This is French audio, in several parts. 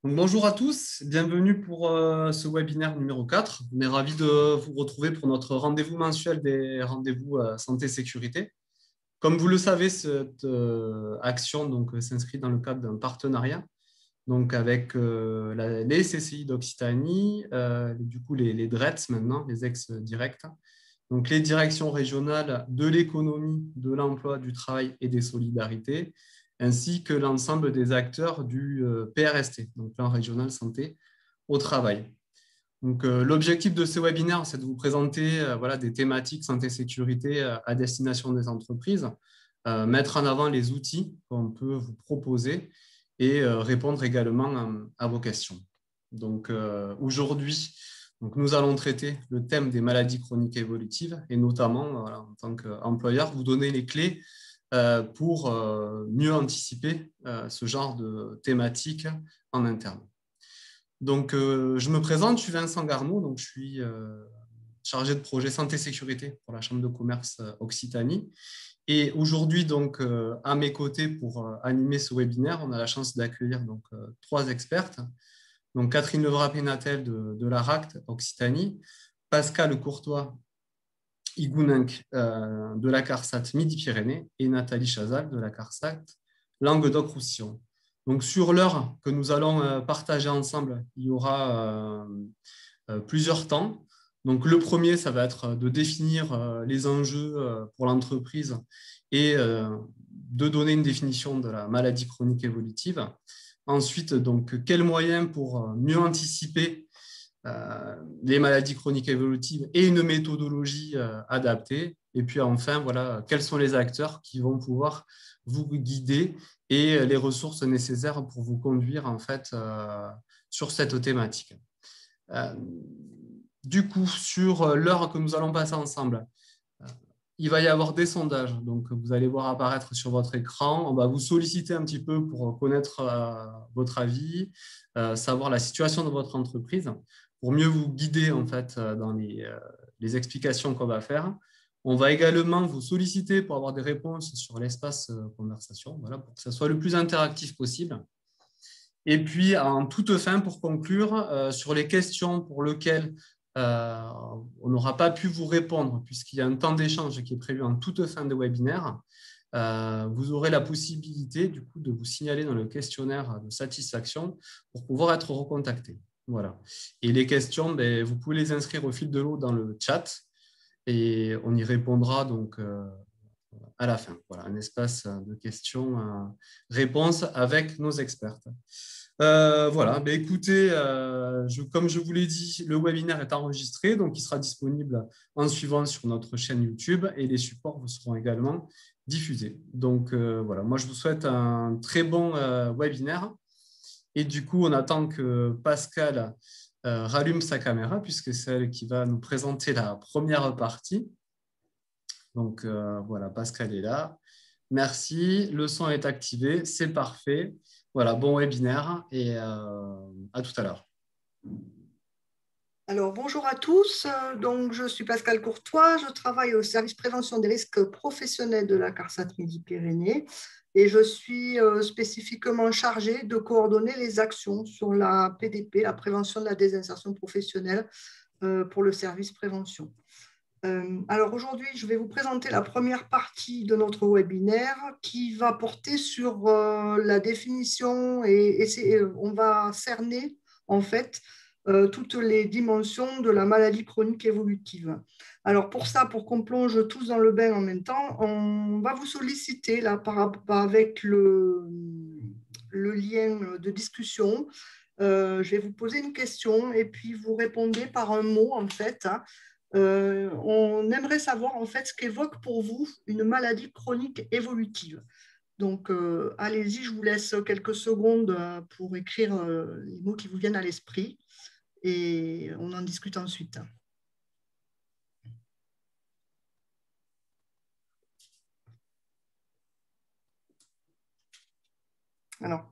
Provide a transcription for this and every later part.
Donc, bonjour à tous, bienvenue pour ce webinaire numéro 4. On est ravis de vous retrouver pour notre rendez-vous mensuel des rendez-vous santé-sécurité. Comme vous le savez, cette action s'inscrit dans le cadre d'un partenariat avec les CCI d'Occitanie, du coup les DRETS maintenant, les ex-directs, donc les directions régionales de l'économie, de l'emploi, du travail et des solidarités, ainsi que l'ensemble des acteurs du PRST, donc plan régional santé au travail. L'objectif de ce webinaire, c'est de vous présenter des thématiques santé-sécurité à destination des entreprises, mettre en avant les outils qu'on peut vous proposer et répondre également à vos questions. Aujourd'hui, nous allons traiter le thème des maladies chroniques évolutives et notamment, en tant qu'employeur, vous donner les clés pour mieux anticiper ce genre de thématiques en interne. Je me présente, je suis Vincent Garneau, je suis chargé de projet santé-sécurité pour la Chambre de commerce Occitanie. Et aujourd'hui, à mes côtés pour animer ce webinaire, on a la chance d'accueillir trois expertes. Donc, Catherine Levrat-Pénatel de la RACT Occitanie, Pascal Courtois Igounenc de la CARSAT Midi-Pyrénées et Nathalie Chazal de la CARSAT Languedoc-Roussillon. Donc, sur l'heure que nous allons partager ensemble, il y aura plusieurs temps. Donc, le premier, ça va être de définir les enjeux pour l'entreprise et de donner une définition de la maladie chronique évolutive. Ensuite, quels moyens pour mieux anticiper les maladies chroniques évolutives et une méthodologie adaptée. Et puis enfin, voilà, quels sont les acteurs qui vont pouvoir vous guider et les ressources nécessaires pour vous conduire en fait sur cette thématique. Du coup, sur l'heure que nous allons passer ensemble, il va y avoir des sondages. Donc, vous allez voir apparaître sur votre écran. On va vous solliciter un petit peu pour connaître votre avis, savoir la situation de votre entreprise, pour mieux vous guider en fait dans les explications qu'on va faire. On va également vous solliciter pour avoir des réponses sur l'espace conversation, voilà, pour que ça soit le plus interactif possible. Et puis, en toute fin, pour conclure, sur les questions pour lesquelles on n'aura pas pu vous répondre, puisqu'il y a un temps d'échange qui est prévu en toute fin de webinaire, vous aurez la possibilité du coup, de vous signaler dans le questionnaire de satisfaction pour pouvoir être recontacté. Voilà. Et les questions, vous pouvez les inscrire au fil de l'eau dans le chat et on y répondra à la fin. Voilà, un espace de questions-réponses avec nos experts. Voilà, écoutez, comme je vous l'ai dit, le webinaire est enregistré, donc il sera disponible en suivant sur notre chaîne YouTube et les supports vous seront également diffusés. Donc voilà, moi je vous souhaite un très bon webinaire et du coup on attend que Pascal rallume sa caméra puisque c'est elle qui va nous présenter la première partie. Donc voilà, Pascal est là. Merci, le son est activé, c'est parfait. Voilà, bon webinaire et à tout à l'heure. Alors, bonjour à tous. Donc, je suis Pascal Courtois. Je travaille au service prévention des risques professionnels de la CARSAT Midi-Pyrénées et je suis spécifiquement chargée de coordonner les actions sur la PDP, la prévention de la désinsertion professionnelle pour le service prévention. Alors aujourd'hui, je vais vous présenter la première partie de notre webinaire qui va porter sur la définition et on va cerner en fait toutes les dimensions de la maladie chronique évolutive. Alors pour ça, pour qu'on plonge tous dans le bain en même temps, on va vous solliciter là avec le lien de discussion. Je vais vous poser une question et puis vous répondez par un mot en fait. On aimerait savoir en fait ce qu'évoque pour vous une maladie chronique évolutive. Donc, allez-y, je vous laisse quelques secondes pour écrire les mots qui vous viennent à l'esprit et on en discute ensuite. Alors,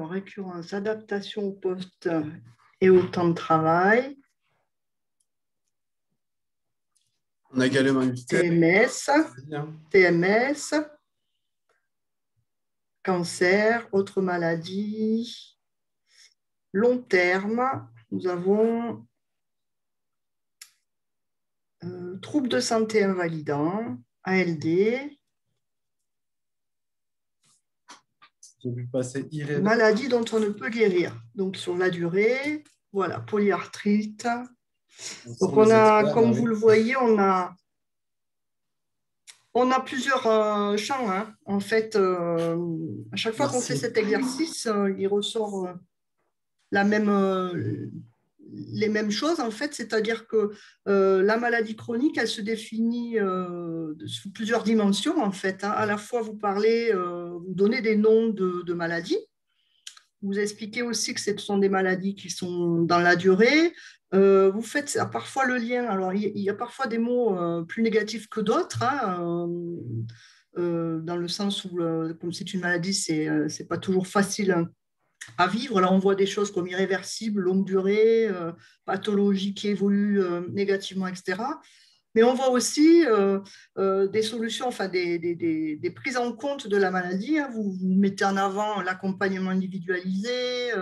récurrence, adaptation au poste et au temps de travail. On a également eu TMS, TMS, cancer, autres maladies, long terme. Nous avons troubles de santé invalidants, ALD. J'ai vu passer irréversible. Maladie dont on ne peut guérir. Donc, sur la durée, voilà, polyarthrite. Donc, on a, comme vous le voyez, on a plusieurs champs. Hein. En fait, à chaque fois qu'on fait cet exercice, il ressort les mêmes choses, en fait, c'est-à-dire que la maladie chronique, elle se définit sous plusieurs dimensions, en fait. Hein. À la fois, vous parlez, vous donnez des noms de maladies. Vous expliquez aussi que ce sont des maladies qui sont dans la durée. Vous faites parfois le lien. Alors, il y a parfois des mots plus négatifs que d'autres, hein, dans le sens où, comme c'est une maladie, c'est pas toujours facile à vivre. Là, on voit des choses comme irréversible, longue durée, pathologie qui évolue négativement, etc. Mais on voit aussi des solutions, enfin des prises en compte de la maladie. Hein. Vous mettez en avant l'accompagnement individualisé,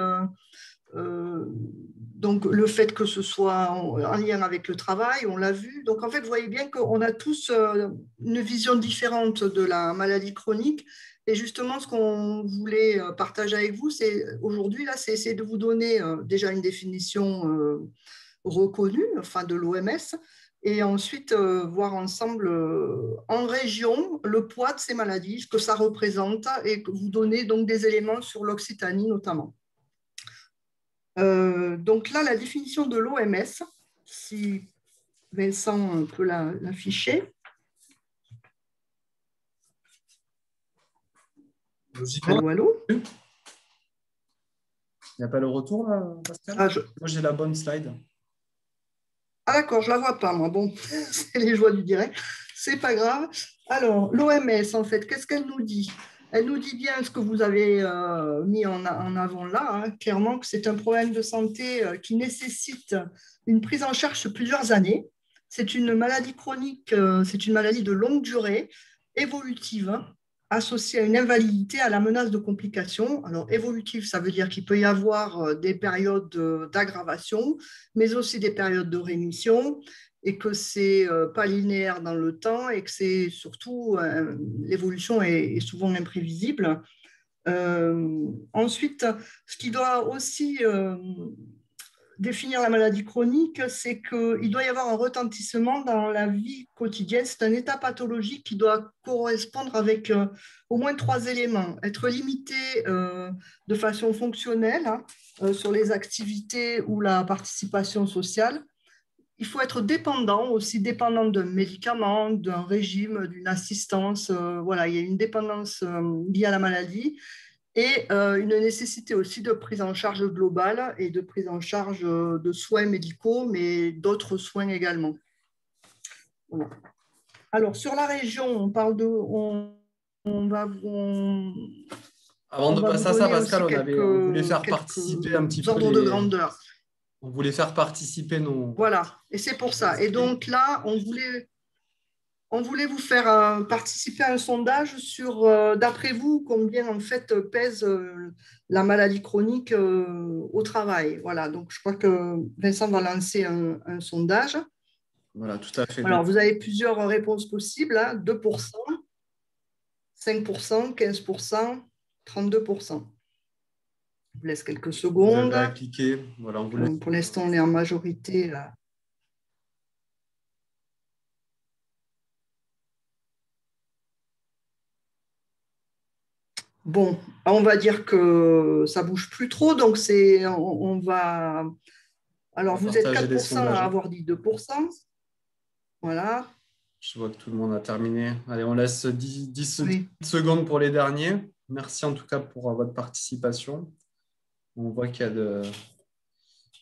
donc le fait que ce soit en lien avec le travail, on l'a vu. Donc en fait, vous voyez bien qu'on a tous une vision différente de la maladie chronique. Et justement, ce qu'on voulait partager avec vous, c'est aujourd'hui, là, c'est essayer de vous donner déjà une définition reconnue, enfin de l'OMS, et ensuite voir ensemble en région le poids de ces maladies, ce que ça représente, et vous donner donc des éléments sur l'Occitanie notamment. Donc là, la définition de l'OMS, si Vincent peut l'afficher. Logiquement. Allô, allô? Il n'y a pas le retour, là, Pascal? Moi, j'ai la bonne slide. Ah d'accord, je ne la vois pas, moi. Bon, c'est les joies du direct. C'est pas grave. Alors, l'OMS, en fait, qu'est-ce qu'elle nous dit? Elle nous dit bien ce que vous avez mis en avant là, hein, clairement que c'est un problème de santé qui nécessite une prise en charge sur plusieurs années. C'est une maladie chronique, c'est une maladie de longue durée, évolutive, hein, associée à une invalidité, à la menace de complications. Alors, évolutive, ça veut dire qu'il peut y avoir des périodes d'aggravation, mais aussi des périodes de rémission, et que c'est pas linéaire dans le temps et que c'est surtout l'évolution est souvent imprévisible. Ensuite, ce qui doit aussi définir la maladie chronique, c'est qu'il doit y avoir un retentissement dans la vie quotidienne. C'est un état pathologique qui doit correspondre avec au moins 3 éléments. Être limité de façon fonctionnelle, hein, sur les activités ou la participation sociale. Il faut être dépendant, aussi dépendant d'un médicament, d'un régime, d'une assistance. Voilà, il y a une dépendance liée à la maladie et une nécessité aussi de prise en charge globale et de prise en charge de soins médicaux, mais d'autres soins également. Voilà. Alors, sur la région, on parle de... Avant de passer à ça, Pascal, on voulait faire participer un petit peu ordres de grandeur. On voulait faire participer nos... Voilà, et c'est pour ça. Et donc là, on voulait vous faire participer à un sondage sur, d'après vous, combien en fait pèse la maladie chronique au travail. Voilà, donc je crois que Vincent va lancer un sondage. Voilà, tout à fait. Alors, vous avez plusieurs réponses possibles, hein, 2%, 5%, 15%, 32%. Je vous laisse quelques secondes. Vous avez à cliquer. Voilà, on vous laisse. Pour l'instant, on est en majorité là. Bon, on va dire que ça ne bouge plus trop, donc on va... Alors, vous êtes 4% à avoir dit 2%. Voilà. Je vois que tout le monde a terminé. Allez, on laisse 10 secondes pour les derniers. Merci en tout cas pour votre participation. On voit qu'il y a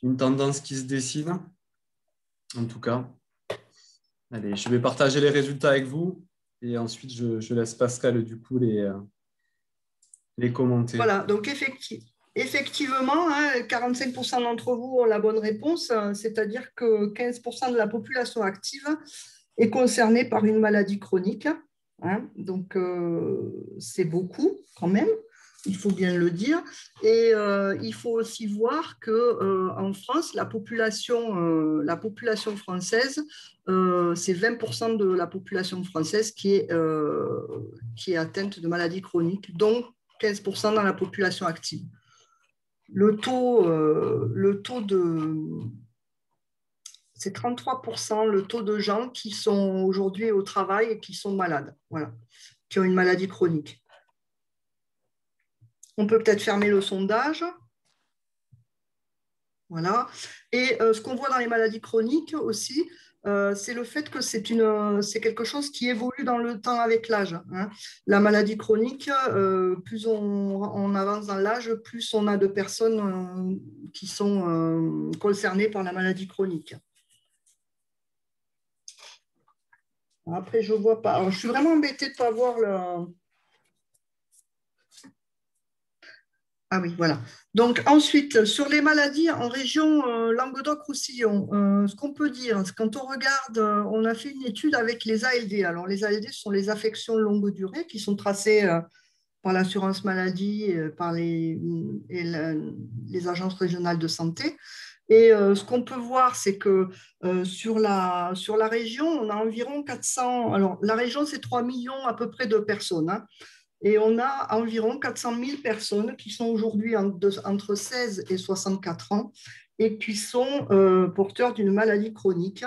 une tendance qui se dessine. En tout cas, allez, je vais partager les résultats avec vous et ensuite je laisse Pascal du coup les commenter. Voilà, donc effectivement, hein, 45% d'entre vous ont la bonne réponse, c'est-à-dire que 15% de la population active est concerné par une maladie chronique. Hein. Donc, c'est beaucoup quand même, il faut bien le dire. Et il faut aussi voir qu'en France, la population française, c'est 20% de la population française qui est atteinte de maladies chroniques, dont 15% dans la population active. Le taux c'est 33% le taux de gens qui sont aujourd'hui au travail et qui sont malades, voilà, qui ont une maladie chronique. On peut peut-être fermer le sondage. Voilà. Et ce qu'on voit dans les maladies chroniques aussi, c'est le fait que c'est quelque chose qui évolue dans le temps avec l'âge. Hein. La maladie chronique, plus on avance dans l'âge, plus on a de personnes qui sont concernées par la maladie chronique. Après, je ne vois pas. Alors, je suis vraiment embêtée de ne pas voir le... Ah oui, voilà. Donc ensuite, sur les maladies en région Languedoc-Roussillon, ce qu'on peut dire, c'est quand on regarde, on a fait une étude avec les ALD. Alors les ALD sont les affections longue durée qui sont tracées par l'assurance maladie, par les agences régionales de santé. Et ce qu'on peut voir, c'est que sur la région, on a environ 400... Alors la région, c'est 3 millions à peu près de personnes, hein. Et on a environ 400 000 personnes qui sont aujourd'hui entre 16 et 64 ans et qui sont porteurs d'une maladie chronique.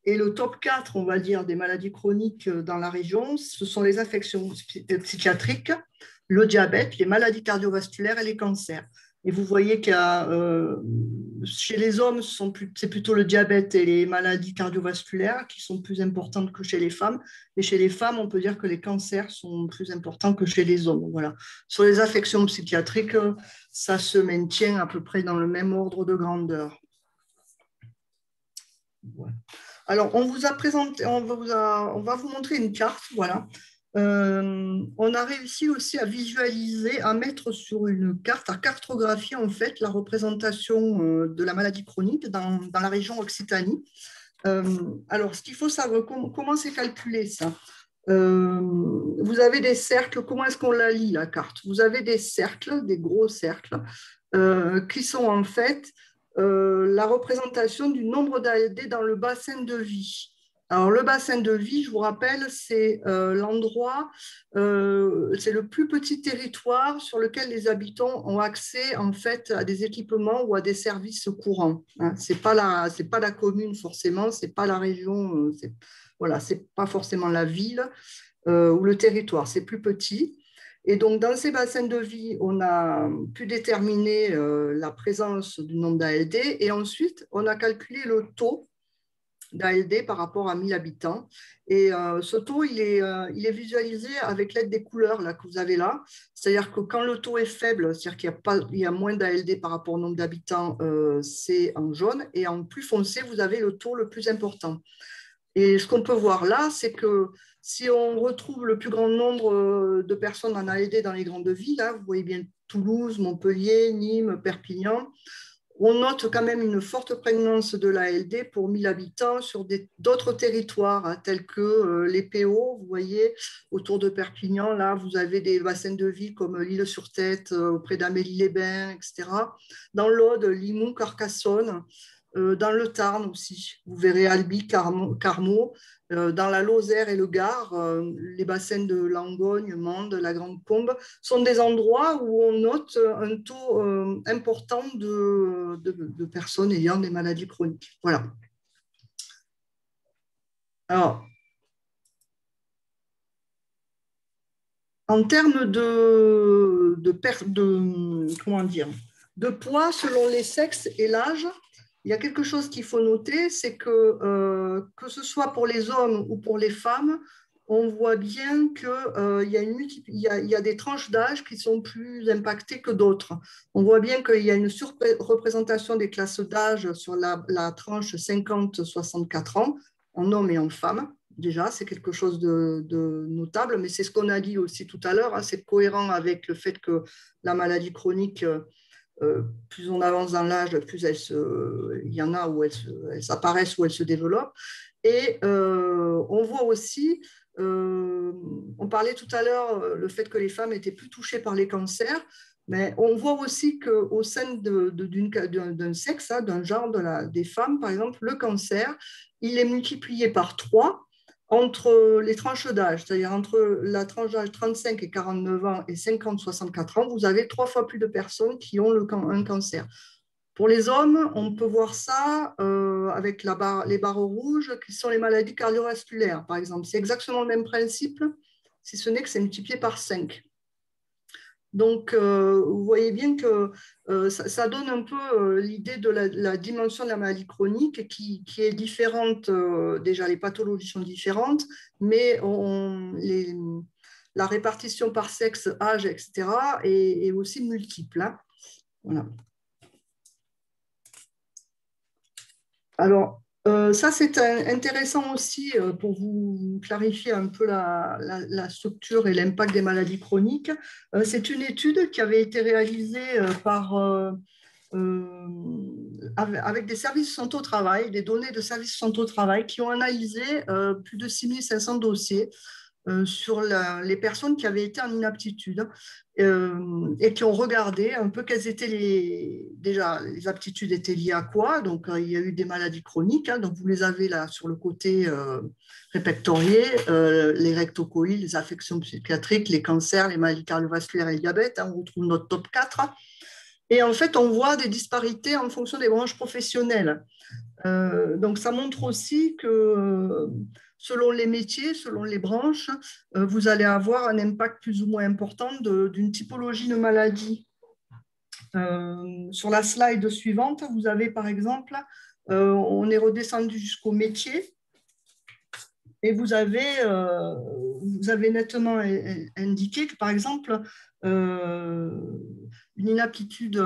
Et le top 4, on va dire, des maladies chroniques dans la région, ce sont les infections psychiatriques, le diabète, les maladies cardiovasculaires et les cancers. Et vous voyez qu'il y a, chez les hommes, c'est plutôt le diabète et les maladies cardiovasculaires qui sont plus importantes que chez les femmes. Et chez les femmes, on peut dire que les cancers sont plus importants que chez les hommes. Voilà. Sur les affections psychiatriques, ça se maintient à peu près dans le même ordre de grandeur. Voilà. Alors, on vous a présenté, on va vous montrer une carte, voilà. On a réussi aussi à visualiser, à mettre sur une carte, à cartographier en fait la représentation de la maladie chronique dans la région Occitanie. Alors, ce qu'il faut savoir, comment c'est calculé ça? Vous avez des cercles, comment est-ce qu'on la lit la carte? Vous avez des cercles, des gros cercles, qui sont en fait la représentation du nombre d'ALD dans le bassin de vie. Alors, le bassin de vie, je vous rappelle, c'est l'endroit, c'est le plus petit territoire sur lequel les habitants ont accès en fait à des équipements ou à des services courants. Hein. C'est pas la commune forcément, c'est pas la région, voilà, c'est pas forcément la ville ou le territoire, c'est plus petit. Et donc, dans ces bassins de vie, on a pu déterminer la présence du nombre d'ALD et ensuite, on a calculé le taux d'ALD par rapport à 1000 habitants. Et ce taux, il est visualisé avec l'aide des couleurs là, que vous avez là. C'est-à-dire que quand le taux est faible, c'est-à-dire qu'il y a moins d'ALD par rapport au nombre d'habitants, c'est en jaune. Et en plus foncé, vous avez le taux le plus important. Et ce qu'on peut voir là, c'est que si on retrouve le plus grand nombre de personnes en ALD dans les grandes villes, là, vous voyez bien Toulouse, Montpellier, Nîmes, Perpignan, on note quand même une forte prégnance de l'ALD pour 1000 habitants sur d'autres territoires, hein, tels que les PO. Vous voyez, autour de Perpignan, là, vous avez des bassins de vie comme l'Île-sur-Tête, auprès d'Amélie-les-Bains, etc. Dans l'Aude, Limoux, Carcassonne. Dans le Tarn aussi, vous verrez Albi, Carmaux. Dans la Lozère et le Gard, les bassins de Langogne, Mende, la Grande Combe sont des endroits où on note un taux important de personnes ayant des maladies chroniques. Voilà. Alors, en termes comment dire, de poids selon les sexes et l'âge, il y a quelque chose qu'il faut noter, c'est que ce soit pour les hommes ou pour les femmes, on voit bien qu'il y a des tranches d'âge qui sont plus impactées que d'autres. On voit bien qu'il y a une surreprésentation des classes d'âge sur la tranche 50-64 ans, en hommes et en femmes. Déjà, c'est quelque chose de notable, mais c'est ce qu'on a dit aussi tout à l'heure, hein, c'est cohérent avec le fait que la maladie chronique... plus on avance dans l'âge, plus il y en a où elles apparaissent, où elles se développent. Et on voit aussi, on parlait tout à l'heure, le fait que les femmes étaient plus touchées par les cancers, mais on voit aussi qu'au sein d'un sexe, hein, d'un genre des femmes, par exemple, le cancer, il est multiplié par 3 entre les tranches d'âge, c'est-à-dire entre la tranche d'âge 35 et 49 ans et 50-64 ans, vous avez 3 fois plus de personnes qui ont un cancer. Pour les hommes, on peut voir ça avec les barres rouges, qui sont les maladies cardiovasculaires, par exemple. C'est exactement le même principe, si ce n'est que c'est multiplié par 5. Donc, vous voyez bien que ça donne un peu l'idée de la dimension de la maladie chronique qui est différente. Déjà, les pathologies sont différentes, mais la répartition par sexe, âge, etc., est aussi multiple. Hein. Voilà. Alors, ça, c'est intéressant aussi pour vous clarifier un peu la structure et l'impact des maladies chroniques. C'est une étude qui avait été réalisée avec des services santé au travail, des données de services santé au travail qui ont analysé plus de 6500 dossiers sur les personnes qui avaient été en inaptitude et qui ont regardé un peu quelles étaient déjà les aptitudes étaient liées à quoi. Donc, il y a eu des maladies chroniques, hein, donc vous les avez là sur le côté répertorié, les rectocoïdes, les affections psychiatriques, les cancers, les maladies cardiovasculaires et le diabète. Hein, on retrouve notre top 4. Et en fait, on voit des disparités en fonction des branches professionnelles. Donc, ça montre aussi que selon les métiers, selon les branches, vous allez avoir un impact plus ou moins important d'une typologie de maladie. Sur la slide suivante, vous avez par exemple, on est redescendu jusqu'au métier et vous avez nettement indiqué que par exemple, une inaptitude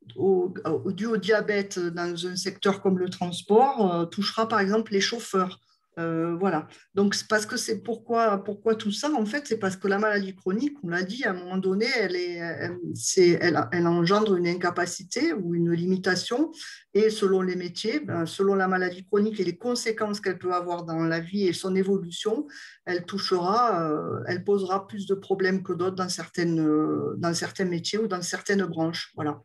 dû au diabète dans un secteur comme le transport touchera par exemple les chauffeurs. Voilà. Donc, parce que c'est pourquoi tout ça, en fait, c'est parce que la maladie chronique, on l'a dit, à un moment donné, elle engendre une incapacité ou une limitation. Et selon les métiers, selon la maladie chronique et les conséquences qu'elle peut avoir dans la vie et son évolution, elle posera plus de problèmes que d'autres dans certains métiers ou dans certaines branches. Voilà.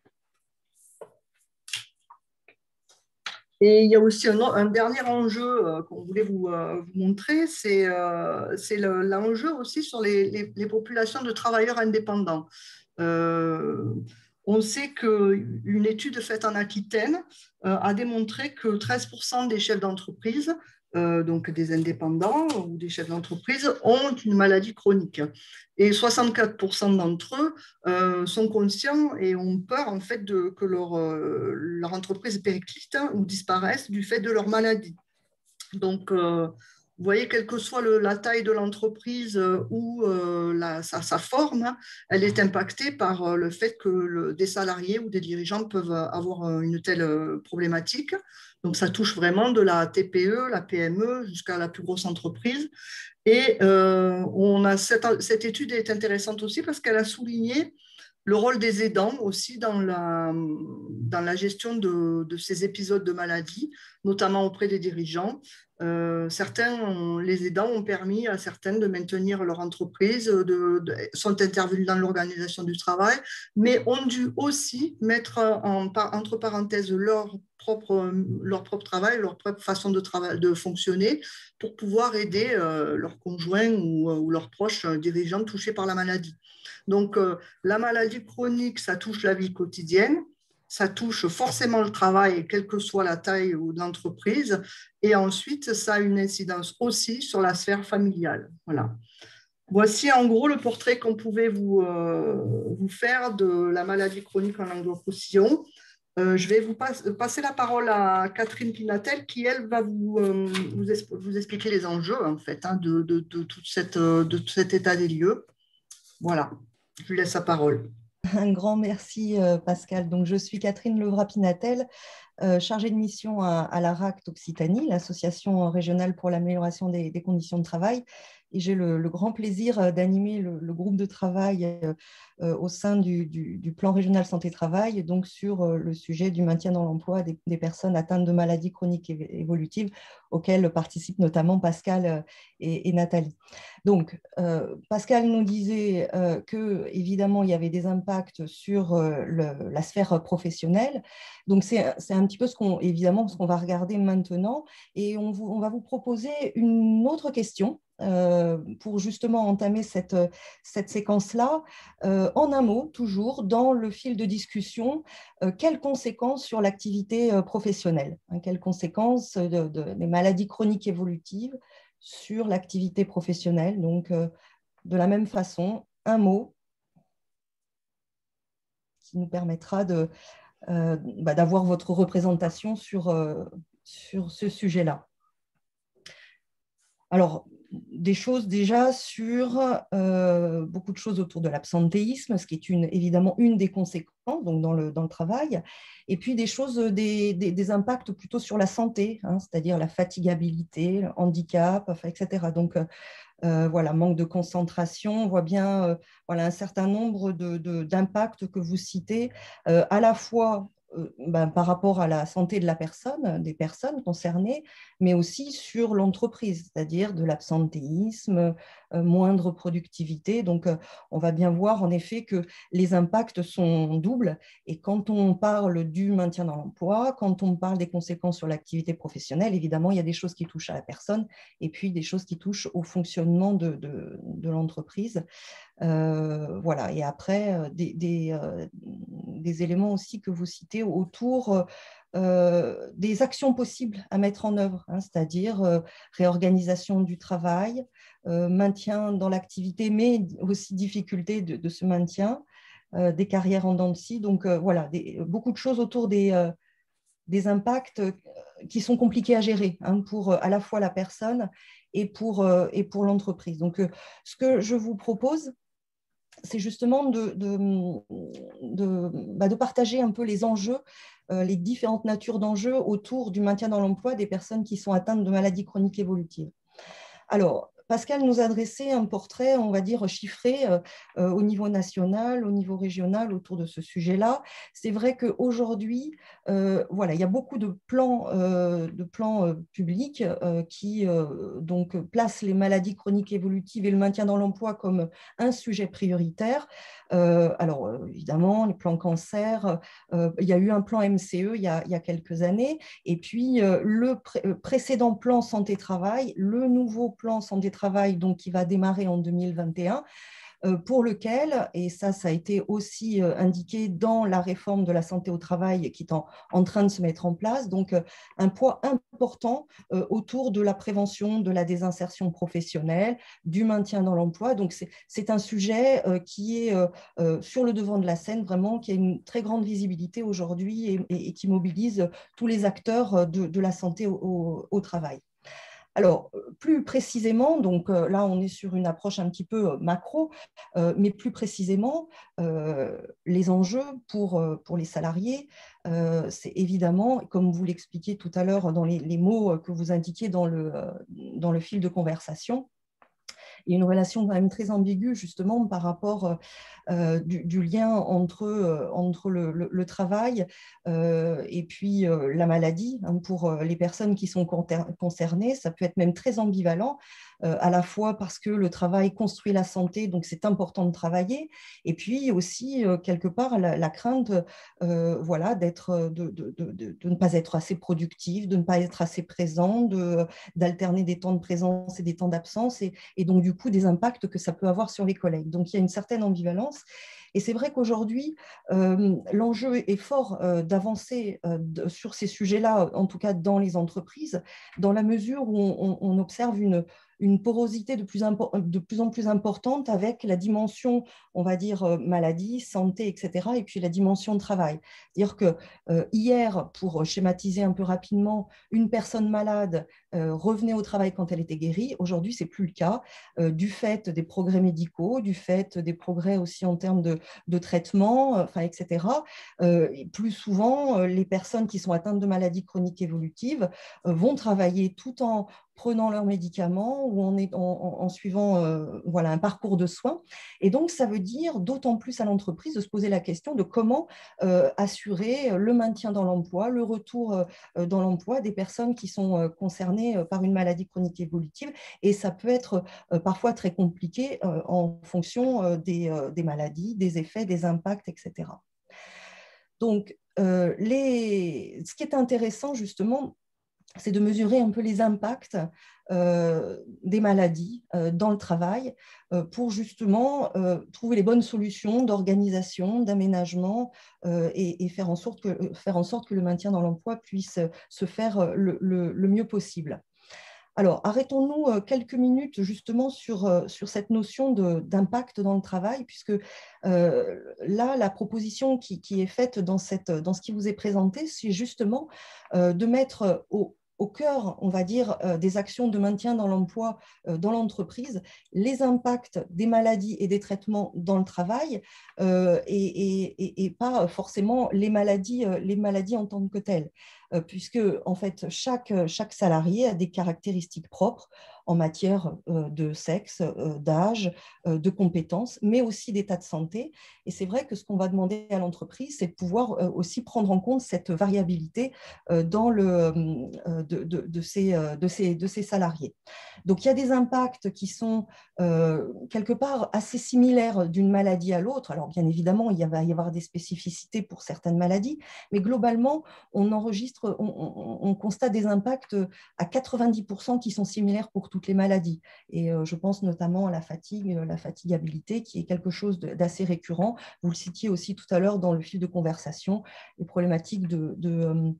Et il y a aussi un dernier enjeu qu'on voulait vous montrer, c'est l'enjeu aussi sur les populations de travailleurs indépendants. On sait qu'une étude faite en Aquitaine a démontré que 13% des chefs d'entreprise, donc des indépendants ou des chefs d'entreprise, ont une maladie chronique. Et 64% d'entre eux sont conscients et ont peur en fait que leur entreprise périclite ou disparaisse du fait de leur maladie. Donc, vous voyez, quelle que soit la taille de l'entreprise ou sa forme, hein, elle est impactée par le fait que des salariés ou des dirigeants peuvent avoir une telle problématique. Donc, ça touche vraiment de la TPE, la PME jusqu'à la plus grosse entreprise. Et cette étude est intéressante aussi parce qu'elle a souligné le rôle des aidants aussi dans la gestion de ces épisodes de maladie, notamment auprès des dirigeants. Les aidants ont permis à certaines de maintenir leur entreprise, sont intervenus dans l'organisation du travail, mais ont dû aussi mettre entre parenthèses leur propre travail, leur propre façon de fonctionner pour pouvoir aider leurs conjoints ou leurs proches dirigeants touchés par la maladie. Donc, la maladie chronique, ça touche la vie quotidienne, ça touche forcément le travail, quelle que soit la taille de l'entreprise, et ensuite, ça a une incidence aussi sur la sphère familiale. Voilà. Voici en gros le portrait qu'on pouvait vous faire de la maladie chronique en languedoc-roussillon. Je vais vous passer la parole à Catherine Pinatel qui, elle, va vous expliquer les enjeux en fait, hein, de tout cet état des lieux. Voilà, je lui laisse la parole. Un grand merci, Pascal. Donc, je suis Catherine Levrat-Pinatel, chargée de mission à la RACT Occitanie, l'association régionale pour l'amélioration des conditions de travail. et j'ai le grand plaisir d'animer le groupe de travail au sein du plan régional santé-travail, donc sur le sujet du maintien dans l'emploi des personnes atteintes de maladies chroniques évolutives, auxquelles participent notamment Pascal et Nathalie. Donc, Pascal nous disait qu'évidemment, il y avait des impacts sur la sphère professionnelle. Donc, c'est un petit peu évidemment, ce qu'on va regarder maintenant. Et on va vous proposer une autre question pour justement entamer cette séquence-là. En un mot, toujours, dans le fil de discussion, quelles conséquences sur l'activité professionnelle, quelles conséquences des maladies chroniques évolutives sur l'activité professionnelle. Donc, de la même façon, un mot qui nous permettra d'avoir votre représentation sur ce sujet-là. Alors, des choses déjà sur beaucoup de choses autour de l'absentéisme, ce qui est évidemment une des conséquences donc dans le travail, et puis des choses, des impacts plutôt sur la santé, c'est-à-dire la fatigabilité, le handicap, etc. Donc, voilà, manque de concentration, on voit bien voilà, un certain nombre d'impacts que vous citez, à la fois par rapport à la santé de la personne, des personnes concernées, mais aussi sur l'entreprise, c'est-à-dire de l'absentéisme, moindre productivité. Donc, on va bien voir en effet que les impacts sont doubles. Et quand on parle du maintien dans l'emploi, quand on parle des conséquences sur l'activité professionnelle, évidemment, il y a des choses qui touchent à la personne et puis des choses qui touchent au fonctionnement de l'entreprise. Voilà. Et après, des éléments aussi que vous citez autour des actions possibles à mettre en œuvre, c'est-à-dire réorganisation du travail, maintien dans l'activité, mais aussi difficulté de ce maintien, des carrières en dents de scie. Donc voilà, beaucoup de choses autour des impacts qui sont compliqués à gérer pour à la fois la personne et pour l'entreprise. Donc, ce que je vous propose, c'est justement de partager un peu les enjeux, les différentes natures d'enjeux autour du maintien dans l'emploi des personnes qui sont atteintes de maladies chroniques évolutives. Alors, Pascal nous a dressé un portrait, on va dire, chiffré au niveau national, au niveau régional autour de ce sujet-là. C'est vrai qu'aujourd'hui, voilà, il y a beaucoup de plans publics qui donc, placent les maladies chroniques évolutives et le maintien dans l'emploi comme un sujet prioritaire. Alors, évidemment, les plans cancer, il y a eu un plan MCE il y a quelques années, et puis le précédent plan santé-travail, le nouveau plan santé-travail donc, qui va démarrer en 2021, pour lequel, et ça a été aussi indiqué dans la réforme de la santé au travail qui est en train de se mettre en place, donc un poids important autour de la prévention de la désinsertion professionnelle, du maintien dans l'emploi. Donc c'est un sujet qui est sur le devant de la scène, vraiment, qui a une très grande visibilité aujourd'hui et qui mobilise tous les acteurs de la santé au travail. Alors, plus précisément, donc là, on est sur une approche un petit peu macro, mais plus précisément, les enjeux pour les salariés, c'est évidemment, comme vous l'expliquiez tout à l'heure dans les mots que vous indiquiez dans le fil de conversation, il y a une relation quand même très ambiguë justement par rapport du lien entre le travail et puis la maladie. Pour les personnes qui sont concernées, ça peut être même très ambivalent, à la fois parce que le travail construit la santé, donc c'est important de travailler, et puis aussi quelque part la crainte voilà, de ne pas être assez productif, de ne pas être assez présent, d'alterner des temps de présence et des temps d'absence, et donc du coup des impacts que ça peut avoir sur les collègues. Donc il y a une certaine ambivalence. Et c'est vrai qu'aujourd'hui, l'enjeu est fort d'avancer sur ces sujets-là, en tout cas dans les entreprises, dans la mesure où on observe une porosité de plus en plus importante avec la dimension, on va dire, maladie, santé, etc., et puis la dimension de travail. C'est-à-dire que hier, pour schématiser un peu rapidement, une personne malade revenait au travail quand elle était guérie. Aujourd'hui, ce n'est plus le cas, du fait des progrès médicaux, du fait des progrès aussi en termes de traitement, etc. Et plus souvent, les personnes qui sont atteintes de maladies chroniques évolutives vont travailler tout en prenant leurs médicaments ou en suivant voilà, un parcours de soins. Et donc, ça veut dire d'autant plus à l'entreprise de se poser la question de comment assurer le maintien dans l'emploi, le retour dans l'emploi des personnes qui sont concernées par une maladie chronique évolutive. Et ça peut être parfois très compliqué en fonction des maladies, des effets, des impacts, etc. Donc, ce qui est intéressant justement, c'est de mesurer un peu les impacts des maladies dans le travail pour justement trouver les bonnes solutions d'organisation, d'aménagement et faire en sorte que le maintien dans l'emploi puisse se faire le mieux possible. Alors, arrêtons-nous quelques minutes justement sur cette notion d'impact dans le travail, puisque là, la proposition qui est faite dans ce qui vous est présenté, c'est justement de mettre au cœur, on va dire, des actions de maintien dans l'emploi dans l'entreprise, les impacts des maladies et des traitements dans le travail et pas forcément les maladies en tant que telles. Puisque en fait, chaque salarié a des caractéristiques propres en matière de sexe, d'âge, de compétences, mais aussi d'état de santé. Et c'est vrai que ce qu'on va demander à l'entreprise, c'est de pouvoir aussi prendre en compte cette variabilité de ces salariés. Donc, il y a des impacts qui sont quelque part assez similaires d'une maladie à l'autre. Alors, bien évidemment, il va y avoir des spécificités pour certaines maladies, mais globalement, on constate des impacts à 90% qui sont similaires pour toutes les maladies. Et je pense notamment à la fatigue, la fatigabilité, qui est quelque chose d'assez récurrent. Vous le citiez aussi tout à l'heure dans le fil de conversation, les problématiques de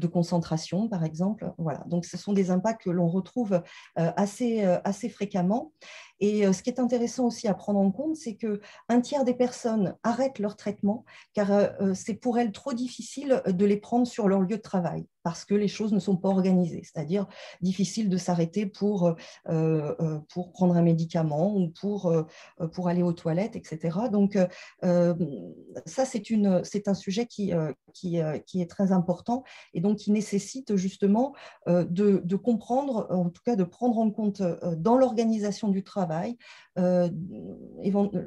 concentration, par exemple. Voilà. Donc, ce sont des impacts que l'on retrouve assez fréquemment. Et ce qui est intéressant aussi à prendre en compte, c'est qu'un tiers des personnes arrêtent leur traitement car c'est pour elles trop difficile de les prendre sur leur lieu de travail parce que les choses ne sont pas organisées, c'est-à-dire difficile de s'arrêter pour prendre un médicament ou pour aller aux toilettes, etc. Donc, ça, c'est un sujet qui est très important et donc qui nécessite justement de comprendre, en tout cas de prendre en compte dans l'organisation du travail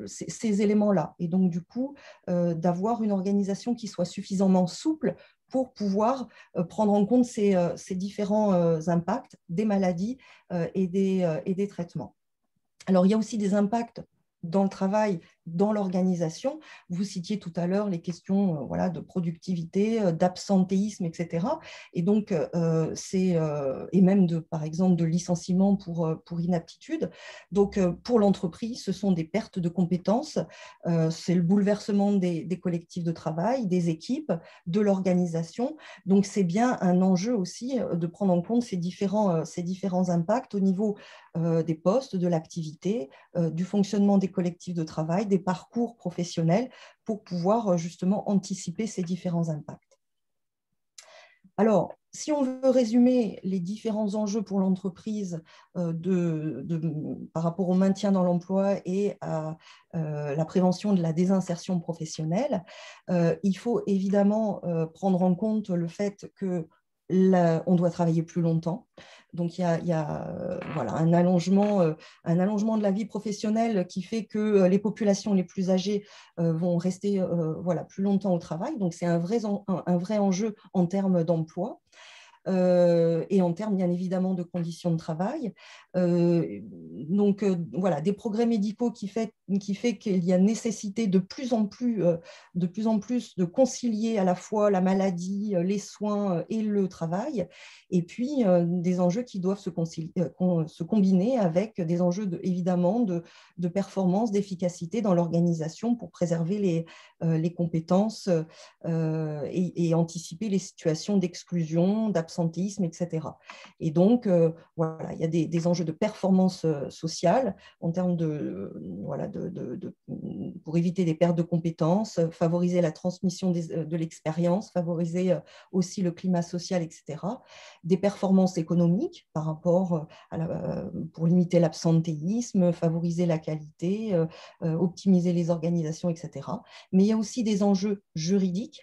ces éléments-là. Et donc, du coup, d'avoir une organisation qui soit suffisamment souple pour pouvoir prendre en compte ces différents impacts des maladies et des traitements. Alors, il y a aussi des impacts dans le travail, dans l'organisation. Vous citiez tout à l'heure les questions voilà, de productivité, d'absentéisme, etc. Et donc, et même par exemple de licenciement pour inaptitude. Donc, pour l'entreprise, ce sont des pertes de compétences, c'est le bouleversement des collectifs de travail, des équipes, de l'organisation. Donc, c'est bien un enjeu aussi de prendre en compte ces différents impacts au niveau des postes, de l'activité, du fonctionnement des collectifs de travail, des parcours professionnels pour pouvoir justement anticiper ces différents impacts. Alors, si on veut résumer les différents enjeux pour l'entreprise par rapport au maintien dans l'emploi et à la prévention de la désinsertion professionnelle, il faut évidemment prendre en compte le fait qu'on doit travailler plus longtemps. Donc, il y a voilà, un allongement de la vie professionnelle qui fait que les populations les plus âgées vont rester voilà, plus longtemps au travail. Donc, c'est un vrai enjeu en termes d'emploi. Et en termes bien évidemment de conditions de travail. Donc voilà, des progrès médicaux qui fait qu'il y a nécessité de plus en plus de concilier à la fois la maladie, les soins et le travail, et puis des enjeux qui doivent se combiner avec des enjeux évidemment de performance, d'efficacité dans l'organisation pour préserver les compétences et anticiper les situations d'exclusion, d'absentéisme, etc. Et donc, voilà, il y a des enjeux de performance sociale en termes pour éviter des pertes de compétences, favoriser la transmission de l'expérience, favoriser aussi le climat social, etc. Des performances économiques par rapport pour limiter l'absentéisme, favoriser la qualité, optimiser les organisations, etc. Mais il y a aussi des enjeux juridiques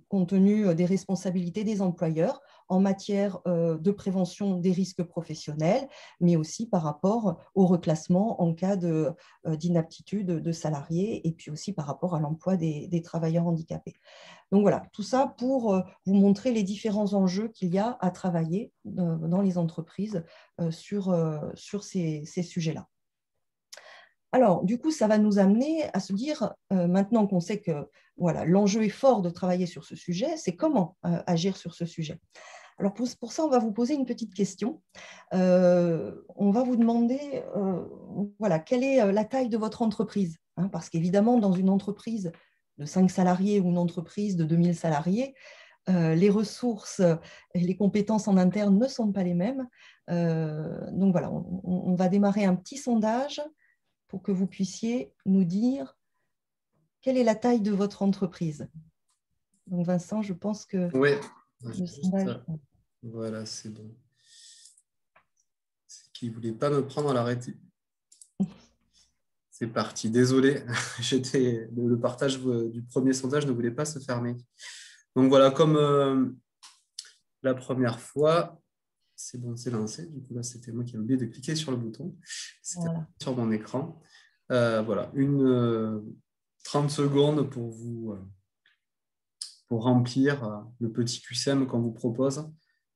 compte tenu des responsabilités des employeurs en matière de prévention des risques professionnels, mais aussi par rapport au reclassement en cas d'inaptitude de salariés et puis aussi par rapport à l'emploi des travailleurs handicapés. Donc voilà, tout ça pour vous montrer les différents enjeux qu'il y a à travailler dans les entreprises sur ces sujets-là. Alors, du coup, ça va nous amener à se dire, maintenant qu'on sait que voilà, l'enjeu est fort de travailler sur ce sujet, c'est comment agir sur ce sujet. Alors, pour ça, on va vous poser une petite question. On va vous demander, voilà, quelle est la taille de votre entreprise, hein, parce qu'évidemment, dans une entreprise de 5 salariés ou une entreprise de 2000 salariés, les ressources et les compétences en interne ne sont pas les mêmes. Donc voilà, on va démarrer un petit sondage pour que vous puissiez nous dire quelle est la taille de votre entreprise. Donc Vincent, je pense que Oui, le sondage... Voilà, c'est bon. C'est qu'il ne voulait pas me prendre à l'arrêté. C'est parti, désolé. Le partage du premier sondage ne voulait pas se fermer. Donc voilà, comme la première fois, c'est bon, c'est lancé. Du coup, là, c'était moi qui ai oublié de cliquer sur le bouton. C'était Voilà. sur mon écran. Voilà, 30 secondes pour vous pour remplir le petit QCM qu'on vous propose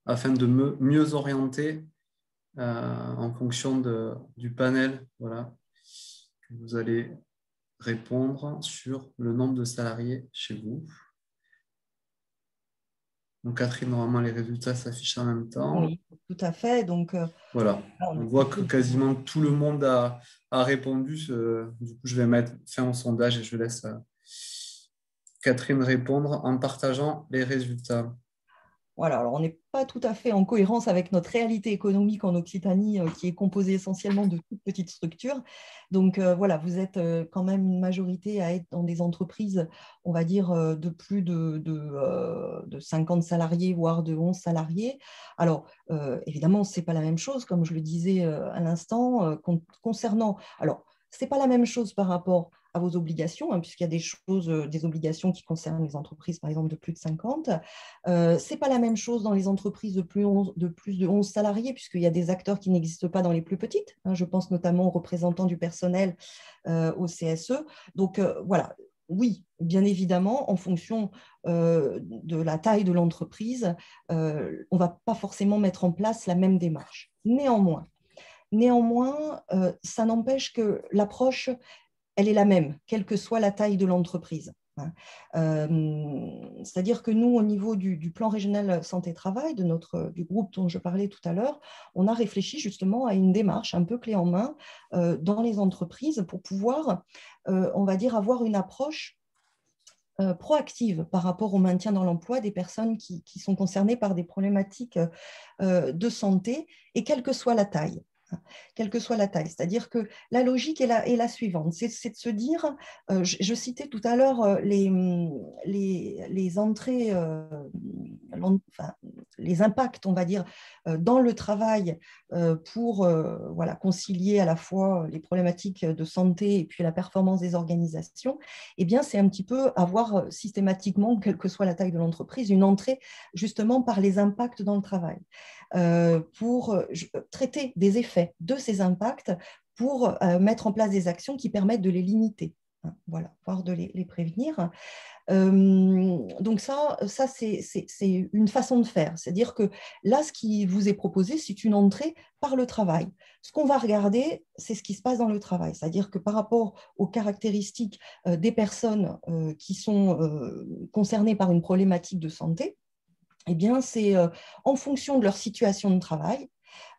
afin de mieux orienter en fonction du panel, voilà, que vous allez répondre sur le nombre de salariés chez vous. Donc, Catherine, normalement, les résultats s'affichent en même temps. Oui, tout à fait. Donc, voilà, on voit que quasiment tout le monde a répondu. Du coup, je vais mettre fin au sondage et je laisse Catherine répondre en partageant les résultats. Voilà, alors on n'est pas tout à fait en cohérence avec notre réalité économique en Occitanie, qui est composée essentiellement de toutes petites structures. Donc voilà, vous êtes quand même une majorité à être dans des entreprises, on va dire, de plus de 50 salariés, voire de 11 salariés. Alors, évidemment, ce n'est pas la même chose, comme je le disais à l'instant, concernant... Alors, ce n'est pas la même chose par rapport à vos obligations, hein, puisqu'il y a des obligations qui concernent les entreprises, par exemple, de plus de 50. Ce n'est pas la même chose dans les entreprises de plus de 11 salariés, puisqu'il y a des acteurs qui n'existent pas dans les plus petites. Hein, je pense notamment aux représentants du personnel, au CSE. Donc, voilà. Oui, bien évidemment, en fonction de la taille de l'entreprise, on ne va pas forcément mettre en place la même démarche. Néanmoins, ça n'empêche que l'approche, elle est la même, quelle que soit la taille de l'entreprise. C'est-à-dire que nous, au niveau du plan régional santé-travail, du groupe dont je parlais tout à l'heure, on a réfléchi justement à une démarche un peu clé en main dans les entreprises pour pouvoir, on va dire, avoir une approche proactive par rapport au maintien dans l'emploi des personnes qui sont concernées par des problématiques de santé, et quelle que soit la taille. Quelle que soit la taille. C'est-à-dire que la logique est la suivante, c'est de se dire, je citais tout à l'heure les entrées, enfin, les impacts, on va dire, dans le travail pour voilà, concilier à la fois les problématiques de santé et puis la performance des organisations. Eh bien, c'est un petit peu avoir systématiquement, quelle que soit la taille de l'entreprise, une entrée justement par les impacts dans le travail. Pour traiter des effets de ces impacts, pour mettre en place des actions qui permettent de les limiter, hein, voilà, voire de les prévenir. Donc ça c'est une façon de faire. C'est-à-dire que là, ce qui vous est proposé, c'est une entrée par le travail. Ce qu'on va regarder, c'est ce qui se passe dans le travail. C'est-à-dire que par rapport aux caractéristiques des personnes qui sont concernées par une problématique de santé, eh bien, c'est en fonction de leur situation de travail,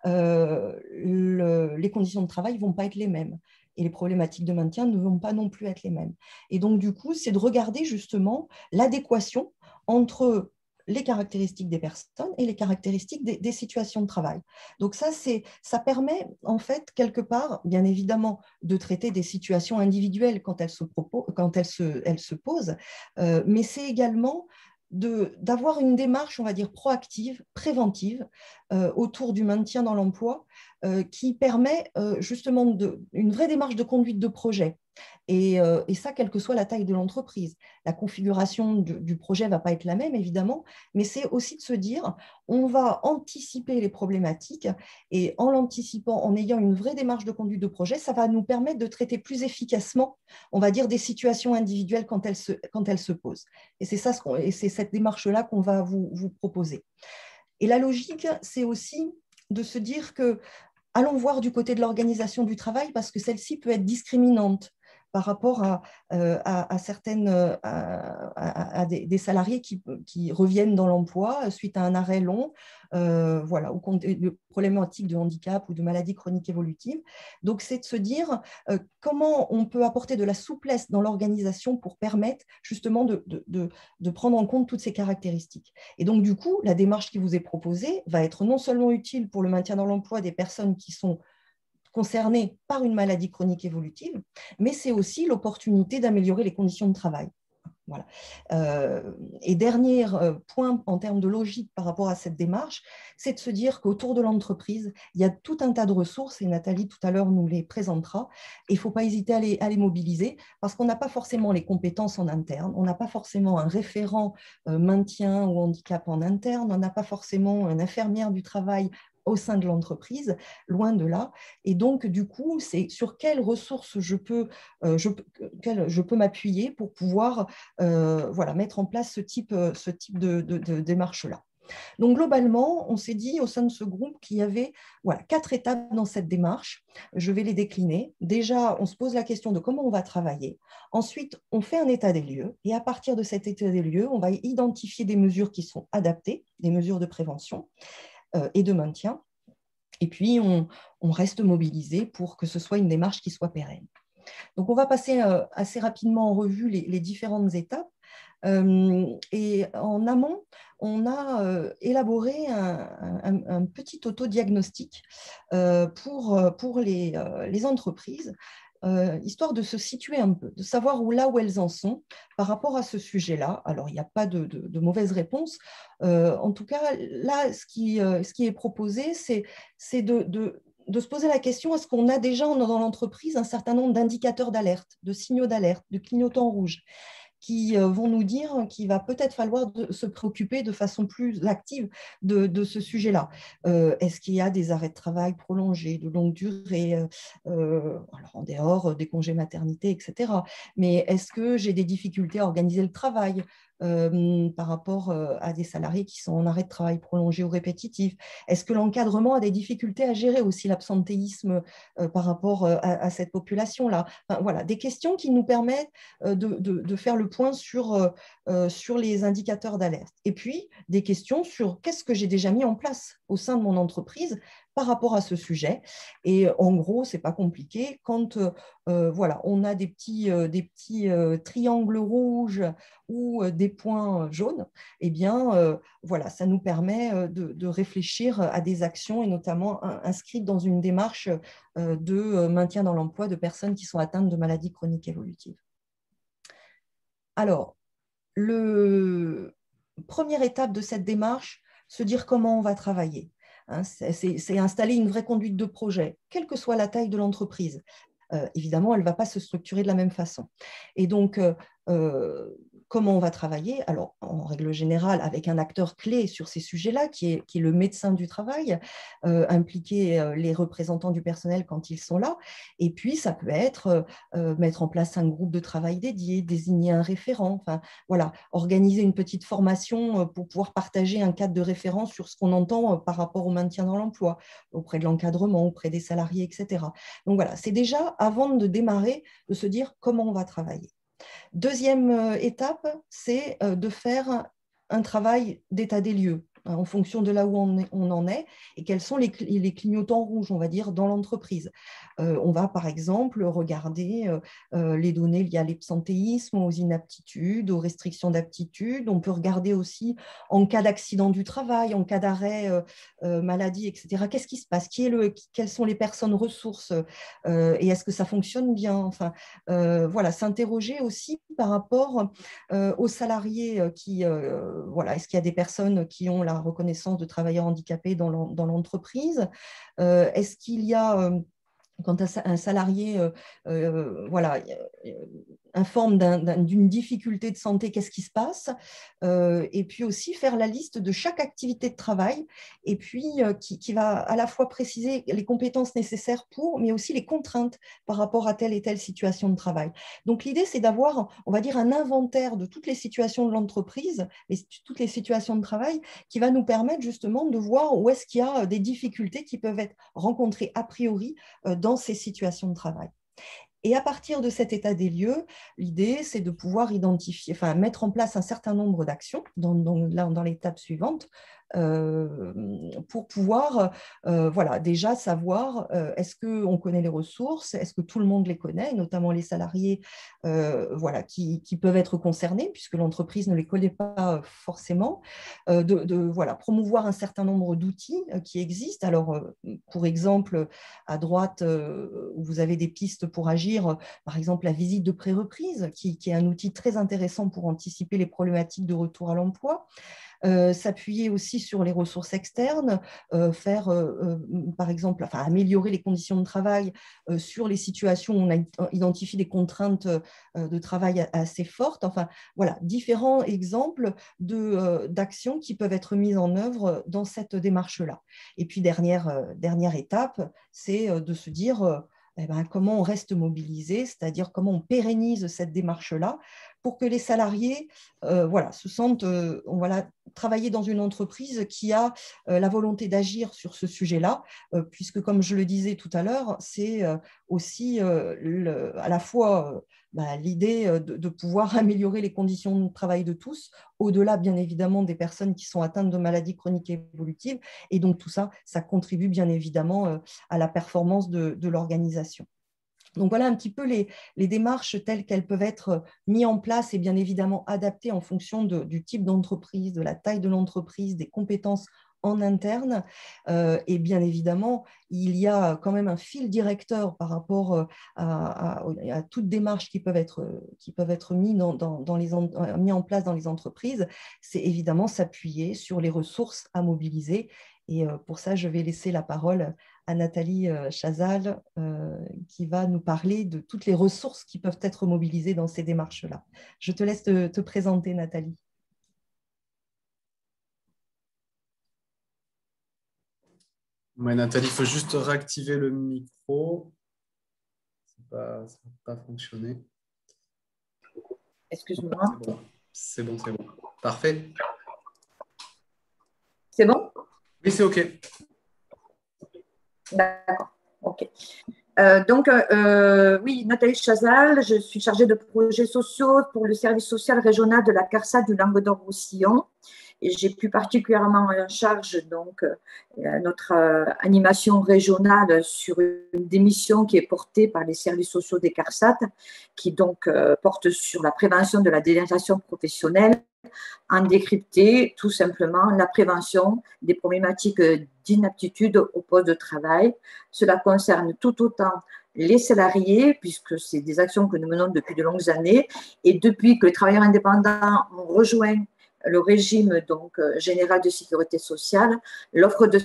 les conditions de travail ne vont pas être les mêmes et les problématiques de maintien ne vont pas non plus être les mêmes. Et donc, du coup, c'est de regarder justement l'adéquation entre les caractéristiques des personnes et les caractéristiques des situations de travail. Donc ça permet en fait quelque part, bien évidemment, de traiter des situations individuelles quand elles se posent, mais c'est également d'avoir une démarche, on va dire, proactive, préventive, autour du maintien dans l'emploi, qui permet justement une vraie démarche de conduite de projet. Et ça, quelle que soit la taille de l'entreprise. La configuration du projet ne va pas être la même, évidemment, mais c'est aussi de se dire, on va anticiper les problématiques, et en l'anticipant, en ayant une vraie démarche de conduite de projet, ça va nous permettre de traiter plus efficacement, on va dire, des situations individuelles quand elles se posent. Et c'est cette démarche-là qu'on va vous proposer. Et la logique, c'est aussi de se dire que allons voir du côté de l'organisation du travail, parce que celle-ci peut être discriminante par rapport à des salariés qui reviennent dans l'emploi suite à un arrêt long, voilà, ou de problématiques de handicap ou de maladies chroniques évolutives. Donc, c'est de se dire comment on peut apporter de la souplesse dans l'organisation pour permettre justement de prendre en compte toutes ces caractéristiques. Et donc, du coup, la démarche qui vous est proposée va être non seulement utile pour le maintien dans l'emploi des personnes qui sont concernés par une maladie chronique évolutive, mais c'est aussi l'opportunité d'améliorer les conditions de travail. Voilà. Et dernier point en termes de logique par rapport à cette démarche, c'est de se dire qu'autour de l'entreprise, il y a tout un tas de ressources, et Nathalie tout à l'heure nous les présentera, et il ne faut pas hésiter à les mobiliser, parce qu'on n'a pas forcément les compétences en interne, on n'a pas forcément un référent maintien ou handicap en interne, on n'a pas forcément un infirmière du travail au sein de l'entreprise, loin de là. Et donc, du coup, c'est sur quelles ressources je peux m'appuyer pour pouvoir voilà, mettre en place ce type de démarche-là. Donc, globalement, on s'est dit au sein de ce groupe qu'il y avait 4 étapes dans cette démarche. Je vais les décliner. Déjà, on se pose la question de comment on va travailler. Ensuite, on fait un état des lieux. Et à partir de cet état des lieux, on va identifier des mesures qui sont adaptées, des mesures de prévention et de maintien. Et puis, on reste mobilisé pour que ce soit une démarche qui soit pérenne. Donc, on va passer assez rapidement en revue les différentes étapes. Et en amont, on a élaboré un petit autodiagnostic pour les entreprises, histoire de se situer un peu, de savoir où elles en sont par rapport à ce sujet-là. Alors, il n'y a pas de mauvaise réponse. En tout cas, là, ce qui est proposé, c'est de se poser la question, est-ce qu'on a déjà dans l'entreprise un certain nombre d'indicateurs d'alerte, de signaux d'alerte, de clignotants rouges qui vont nous dire qu'il va peut-être falloir se préoccuper de façon plus active de ce sujet-là. Est-ce qu'il y a des arrêts de travail prolongés, de longue durée, alors en dehors des congés maternité, etc. Mais est-ce que j'ai des difficultés à organiser le travail par rapport à des salariés qui sont en arrêt de travail prolongé ou répétitif? Est-ce que l'encadrement a des difficultés à gérer aussi l'absentéisme par rapport à cette population-là? Enfin, voilà, des questions qui nous permettent de faire le point sur les indicateurs d'alerte. Et puis, des questions sur qu'est-ce que j'ai déjà mis en place au sein de mon entreprise par rapport à ce sujet. Et en gros, ce n'est pas compliqué. Quand voilà, on a des petits triangles rouges ou des points jaunes, eh bien, voilà, ça nous permet de réfléchir à des actions et notamment inscrites dans une démarche de maintien dans l'emploi de personnes qui sont atteintes de maladies chroniques évolutives. Alors, première étape de cette démarche, se dire comment on va travailler. C'est installer une vraie conduite de projet, quelle que soit la taille de l'entreprise. Évidemment, elle ne va pas se structurer de la même façon. Et donc, comment on va travailler? Alors, en règle générale, avec un acteur clé sur ces sujets-là, qui est le médecin du travail, impliquer les représentants du personnel quand ils sont là. Et puis, ça peut être mettre en place un groupe de travail dédié, désigner un référent, enfin, voilà, organiser une petite formation pour pouvoir partager un cadre de référence sur ce qu'on entend par rapport au maintien dans l'emploi, auprès de l'encadrement, auprès des salariés, etc. Donc, voilà, c'est déjà, avant de démarrer, de se dire comment on va travailler. Deuxième étape, c'est de faire un travail d'état des lieux en fonction de là où on en est et quels sont les clignotants rouges, on va dire, dans l'entreprise. On va, par exemple, regarder les données liées à l'absentéisme, aux inaptitudes, aux restrictions d'aptitude. On peut regarder aussi en cas d'accident du travail, en cas d'arrêt maladie, etc. Qu'est-ce qui se passe? Quelles sont les personnes ressources et est-ce que ça fonctionne bien? Enfin, voilà, s'interroger aussi par rapport aux salariés qui, voilà, est-ce qu'il y a des personnes qui ont la reconnaissance de travailleurs handicapés dans l'entreprise? Est-ce qu'il y a quand un salarié voilà, informe d'une difficulté de santé, qu'est-ce qui se passe, et puis aussi faire la liste de chaque activité de travail, et puis qui va à la fois préciser les compétences nécessaires pour, mais aussi les contraintes par rapport à telle et telle situation de travail. Donc l'idée, c'est d'avoir, on va dire, un inventaire de toutes les situations de l'entreprise, toutes les situations de travail, qui va nous permettre justement de voir où est-ce qu'il y a des difficultés qui peuvent être rencontrées a priori dans ces situations de travail. Et à partir de cet état des lieux, l'idée, c'est de pouvoir identifier, enfin, mettre en place un certain nombre d'actions dans l'étape suivante pour pouvoir voilà, déjà savoir est-ce qu'on connaît les ressources, est-ce que tout le monde les connaît, notamment les salariés voilà, qui peuvent être concernés, puisque l'entreprise ne les connaît pas forcément, voilà, promouvoir un certain nombre d'outils qui existent. Alors, pour exemple, à droite, où vous avez des pistes pour agir, par exemple la visite de pré-reprise, qui est un outil très intéressant pour anticiper les problématiques de retour à l'emploi. S'appuyer aussi sur les ressources externes, faire, par exemple, enfin, améliorer les conditions de travail sur les situations où on identifie des contraintes de travail assez fortes. Enfin, voilà, différents exemples d'actions qui peuvent être mises en œuvre dans cette démarche-là. Et puis, dernière étape, c'est de se dire eh ben, comment on reste mobilisé, c'est-à-dire comment on pérennise cette démarche-là pour que les salariés voilà, se sentent, voilà, travailler dans une entreprise qui a la volonté d'agir sur ce sujet-là, puisque comme je le disais tout à l'heure, c'est aussi à la fois l'idée de pouvoir améliorer les conditions de travail de tous, au-delà bien évidemment des personnes qui sont atteintes de maladies chroniques évolutives, et donc tout ça, ça contribue bien évidemment à la performance de l'organisation. Donc voilà un petit peu les démarches telles qu'elles peuvent être mises en place et bien évidemment adaptées en fonction du type d'entreprise, de la taille de l'entreprise, des compétences en interne. Et bien évidemment, il y a quand même un fil directeur par rapport à toutes démarches qui peuvent être mises mis en place dans les entreprises. C'est évidemment s'appuyer sur les ressources à mobiliser. Et pour ça, je vais laisser la parole à Nathalie Chazal, qui va nous parler de toutes les ressources qui peuvent être mobilisées dans ces démarches-là. Je te laisse te présenter, Nathalie. Ouais, Nathalie, il faut juste réactiver le micro. Ça va pas fonctionner. Excuse-moi. C'est bon. Parfait. C'est bon? Oui, c'est OK. D'accord. OK. Oui, Nathalie Chazal, je suis chargée de projets sociaux pour le service social régional de la CARSAT du Languedoc-Roussillon. Et j'ai plus particulièrement en charge donc notre animation régionale sur une démission qui est portée par les services sociaux des CARSAT, qui donc porte sur la prévention de la désinsertion professionnelle, en décrypter tout simplement la prévention des problématiques d'inaptitude au poste de travail. Cela concerne tout autant les salariés, puisque c'est des actions que nous menons depuis de longues années, et depuis que les travailleurs indépendants ont rejoint le régime donc, général de sécurité sociale, l'offre de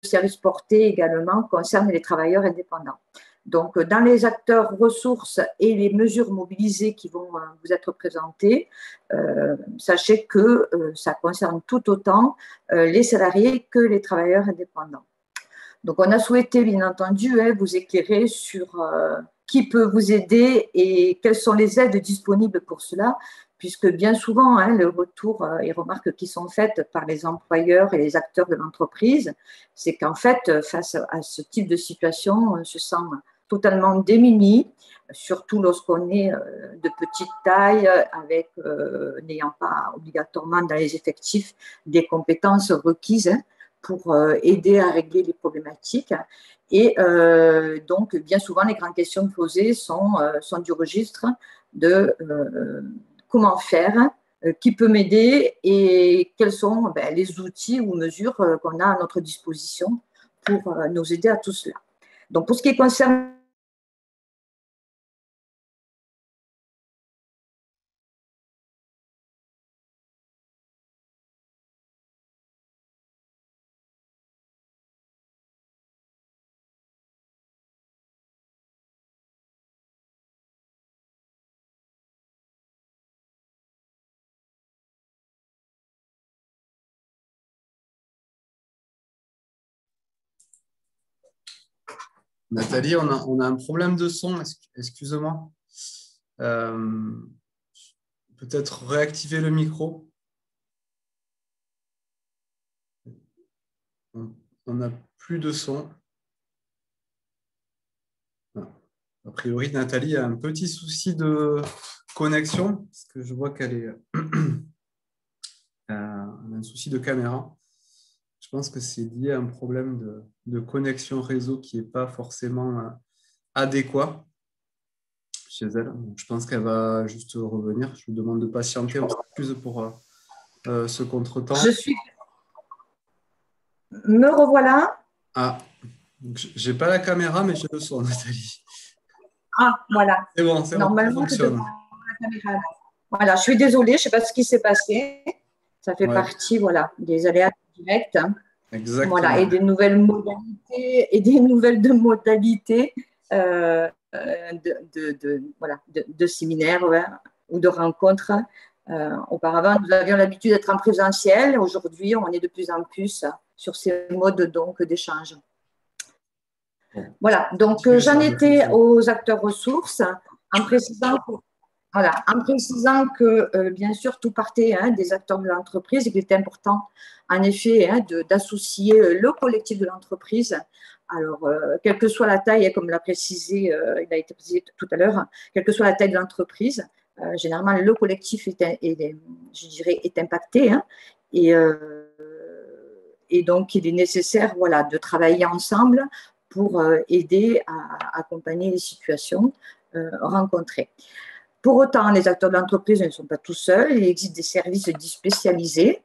services portés également concerne les travailleurs indépendants. Donc, dans les acteurs ressources et les mesures mobilisées qui vont vous être présentées, sachez que ça concerne tout autant les salariés que les travailleurs indépendants. Donc, on a souhaité, bien entendu, vous éclairer sur qui peut vous aider et quelles sont les aides disponibles pour cela, puisque bien souvent, le retour et remarques qui sont faites par les employeurs et les acteurs de l'entreprise, c'est qu'en fait, face à ce type de situation, on se sent totalement démunis, surtout lorsqu'on est de petite taille, avec n'ayant pas obligatoirement dans les effectifs des compétences requises pour aider à régler les problématiques. Et donc, bien souvent, les grandes questions posées sont du registre de comment faire, qui peut m'aider et quels sont les outils ou mesures qu'on a à notre disposition pour nous aider à tout cela. Donc, pour ce qui concerne Nathalie, on a un problème de son, excuse-moi. Peut-être réactiver le micro. On n'a plus de son. A priori, Nathalie a un petit souci de connexion, parce que je vois qu'elle est a un souci de caméra. Je pense que c'est lié à un problème de connexion réseau qui n'est pas forcément adéquat chez elle. Donc, je pense qu'elle va juste revenir. Je vous demande de patienter. On s'excuse pour ce contretemps. Me revoilà. Ah, j'ai pas la caméra, mais j'ai le son, Nathalie. Ah, voilà. C'est bon, Normalement, tu devrais avoir la caméra. Voilà, je suis désolée, je ne sais pas ce qui s'est passé. Ça fait partie, voilà, des aléas directs. Exactement. Voilà, et des nouvelles modalités de séminaires ou de rencontres. Auparavant, nous avions l'habitude d'être en présentiel. Aujourd'hui, on est de plus en plus sur ces modes d'échange. Voilà, donc j'en étais aux acteurs ressources en précisant que bien sûr, tout partait des acteurs de l'entreprise et qu'il était important, en effet, d'associer le collectif de l'entreprise. Alors, quelle que soit la taille, comme l'a précisé, il a été précisé tout à l'heure, quelle que soit la taille de l'entreprise, généralement, le collectif est impacté. Et donc, il est nécessaire de travailler ensemble pour aider à accompagner les situations rencontrées. Pour autant, les acteurs de l'entreprise ne sont pas tout seuls. Il existe des services dits spécialisés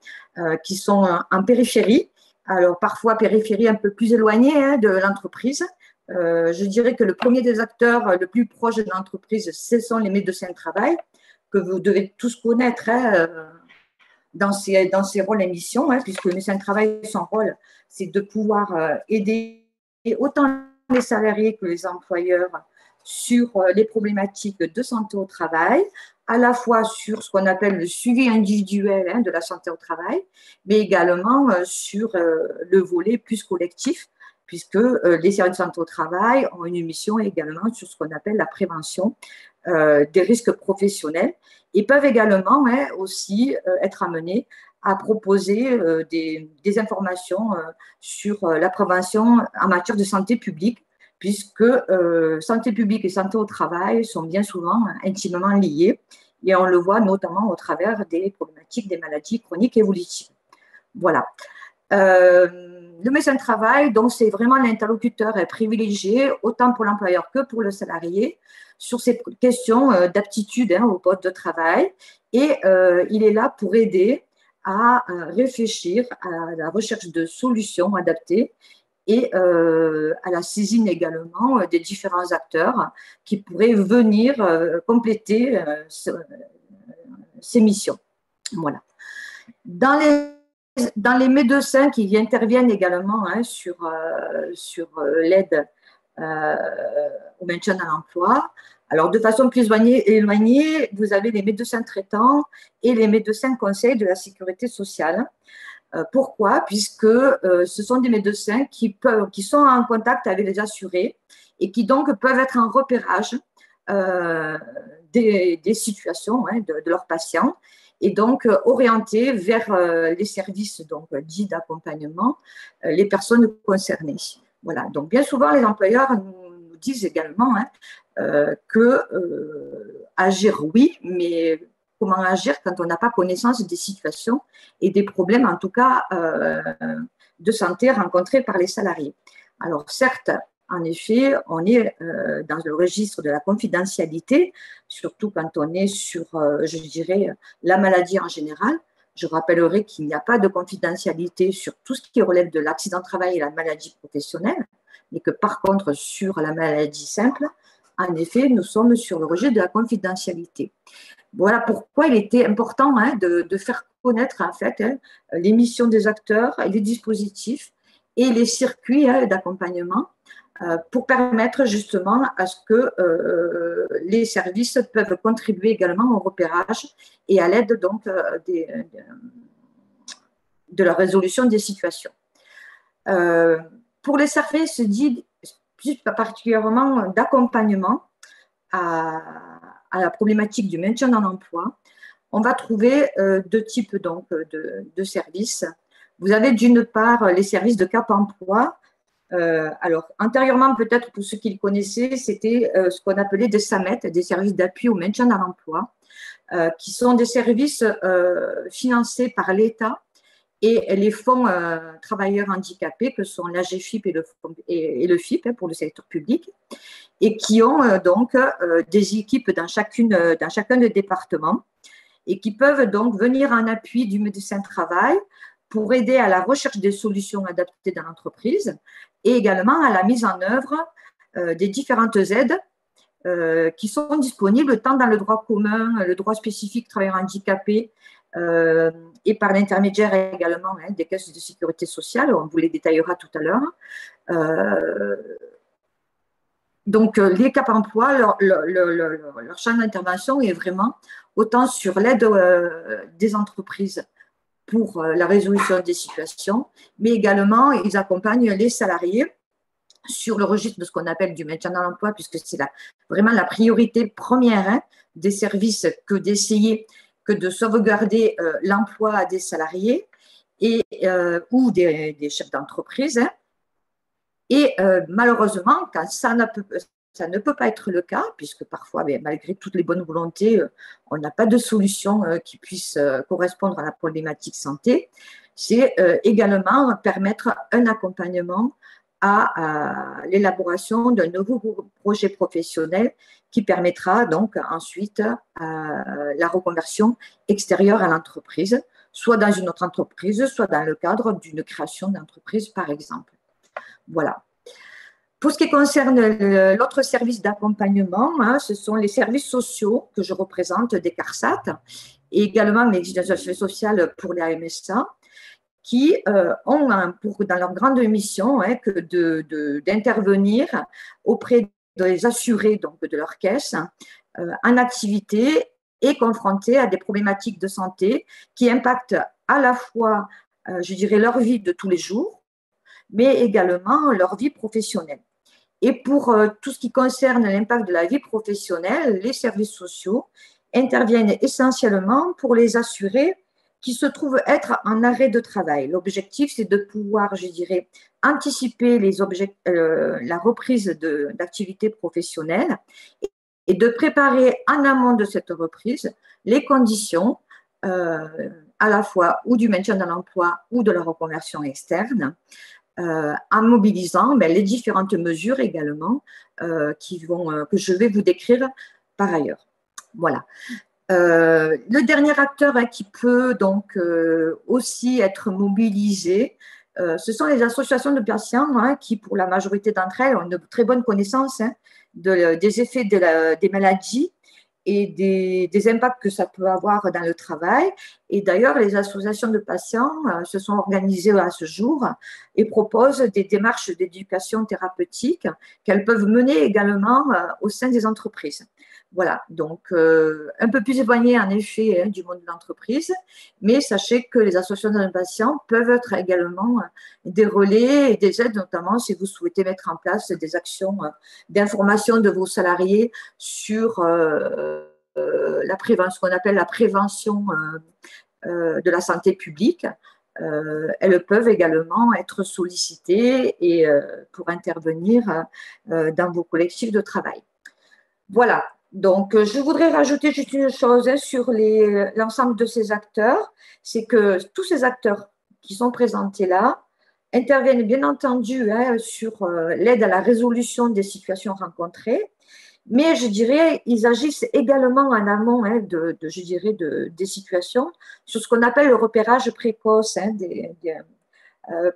qui sont en périphérie. Alors, parfois, périphérie un peu plus éloignée de l'entreprise. Je dirais que le premier des acteurs le plus proche de l'entreprise, ce sont les médecins de travail, que vous devez tous connaître dans ces rôles et missions, puisque le médecin de travail, son rôle, c'est de pouvoir aider autant les salariés que les employeurs sur les problématiques de santé au travail, à la fois sur ce qu'on appelle le suivi individuel de la santé au travail, mais également sur le volet plus collectif, puisque les services de santé au travail ont une mission également sur ce qu'on appelle la prévention des risques professionnels et peuvent également aussi être amenés à proposer des informations sur la prévention en matière de santé publique, puisque santé publique et santé au travail sont bien souvent intimement liées, et on le voit notamment au travers des problématiques des maladies chroniques évolutives. Voilà. Le médecin de travail, donc, c'est vraiment l'interlocuteur privilégié, autant pour l'employeur que pour le salarié, sur ces questions d'aptitude au poste de travail. Et il est là pour aider à réfléchir à la recherche de solutions adaptées et à la saisine également des différents acteurs qui pourraient venir compléter ces missions. Voilà. Dans les médecins qui interviennent également sur l'aide au maintien dans l'emploi, alors de façon plus éloignée, vous avez les médecins traitants et les médecins conseils de la sécurité sociale. Pourquoi? Puisque ce sont des médecins qui sont en contact avec les assurés et qui donc peuvent être en repérage des situations de leurs patients et donc orienter vers les services dits d'accompagnement les personnes concernées. Voilà. Donc bien souvent les employeurs nous disent également que agir oui, mais comment agir quand on n'a pas connaissance des situations et des problèmes, en tout cas, de santé rencontrés par les salariés. Alors, certes, en effet, on est dans le registre de la confidentialité, surtout quand on est sur, je dirais, la maladie en général. Je rappellerai qu'il n'y a pas de confidentialité sur tout ce qui relève de l'accident de travail et la maladie professionnelle, mais que par contre, sur la maladie simple, en effet, nous sommes sur le registre de la confidentialité. Voilà pourquoi il était important de faire connaître en fait les missions des acteurs, les dispositifs et les circuits d'accompagnement pour permettre justement à ce que les services peuvent contribuer également au repérage et à l'aide donc de la résolution des situations. Pour les services dits plus particulièrement d'accompagnement à la problématique du maintien dans l'emploi, on va trouver deux types donc, de services. Vous avez d'une part les services de Cap Emploi. Alors, antérieurement, peut-être pour ceux qui le connaissaient, c'était ce qu'on appelait des SAMET, des services d'appui au maintien dans l'emploi, qui sont des services financés par l'État et les fonds travailleurs handicapés, que sont l'AGFIP et le FIP pour le secteur public, et qui ont donc des équipes dans chacun des départements et qui peuvent donc venir en appui du médecin du travail pour aider à la recherche des solutions adaptées dans l'entreprise et également à la mise en œuvre des différentes aides qui sont disponibles tant dans le droit commun, le droit spécifique travailleurs handicapés et par l'intermédiaire également des caisses de sécurité sociale, on vous les détaillera tout à l'heure. Donc, les Cap Emploi, leur champ d'intervention est vraiment autant sur l'aide des entreprises pour la résolution des situations, mais également, ils accompagnent les salariés sur le registre de ce qu'on appelle du maintien dans l'emploi, puisque c'est vraiment la priorité première des services que d'essayer que de sauvegarder l'emploi des salariés ou des chefs d'entreprise. Et malheureusement, quand ça ne peut pas être le cas, puisque parfois, malgré toutes les bonnes volontés, on n'a pas de solution qui puisse correspondre à la problématique santé, c'est également permettre un accompagnement à l'élaboration d'un nouveau projet professionnel qui permettra donc ensuite la reconversion extérieure à l'entreprise, soit dans une autre entreprise, soit dans le cadre d'une création d'entreprise, par exemple. Voilà. Pour ce qui concerne l'autre service d'accompagnement, ce sont les services sociaux que je représente des CARSAT et également les services sociales pour les MSA qui ont dans leur grande mission d'intervenir auprès des assurés donc, de leur caisse en activité et confrontés à des problématiques de santé qui impactent à la fois, je dirais, leur vie de tous les jours, mais également leur vie professionnelle. Et pour tout ce qui concerne l'impact de la vie professionnelle, les services sociaux interviennent essentiellement pour les assurés qui se trouvent être en arrêt de travail. L'objectif, c'est de pouvoir, je dirais, anticiper la reprise d'activité professionnelle et de préparer en amont de cette reprise les conditions à la fois ou du maintien dans l'emploi ou de la reconversion externe, en mobilisant les différentes mesures également que je vais vous décrire par ailleurs. Voilà. Le dernier acteur qui peut donc aussi être mobilisé, ce sont les associations de patients qui, pour la majorité d'entre elles, ont une très bonne connaissance des effets des maladies et des impacts que ça peut avoir dans le travail. Et d'ailleurs, les associations de patients se sont organisées à ce jour et proposent des démarches d'éducation thérapeutique qu'elles peuvent mener également au sein des entreprises. Voilà, donc un peu plus éloigné en effet du monde de l'entreprise, mais sachez que les associations de patients peuvent être également des relais et des aides, notamment si vous souhaitez mettre en place des actions d'information de vos salariés sur ce qu'on appelle la prévention de la santé publique. Elles peuvent également être sollicitées et pour intervenir dans vos collectifs de travail. Voilà. Donc, je voudrais rajouter juste une chose sur l'ensemble de ces acteurs, c'est que tous ces acteurs qui sont présentés là interviennent bien entendu sur l'aide à la résolution des situations rencontrées, mais je dirais ils agissent également en amont des situations sur ce qu'on appelle le repérage précoce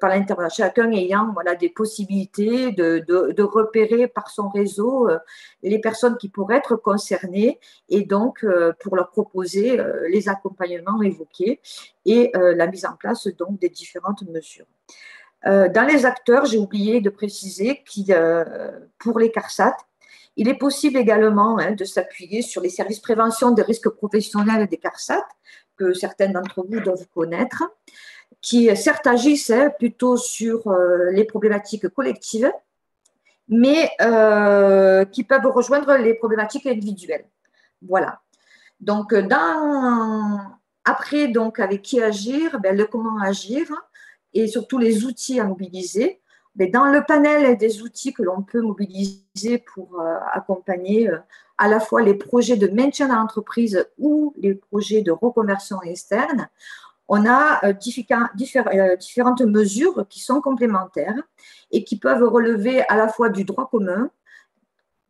par l'intervention, chacun ayant des possibilités de repérer par son réseau les personnes qui pourraient être concernées et donc pour leur proposer les accompagnements évoqués et la mise en place donc des différentes mesures. Dans les acteurs, j'ai oublié de préciser que pour les CARSAT, il est possible également de s'appuyer sur les services prévention des risques professionnels des CARSAT, que certains d'entre vous doivent connaître, qui certes agissent plutôt sur les problématiques collectives, mais qui peuvent rejoindre les problématiques individuelles. Voilà. Donc, après, donc, avec qui agir, le comment agir et surtout les outils à mobiliser. Mais dans le panel des outils que l'on peut mobiliser pour accompagner à la fois les projets de maintien dans l'entreprise ou les projets de reconversion externe, on a différentes mesures qui sont complémentaires et qui peuvent relever à la fois du droit commun,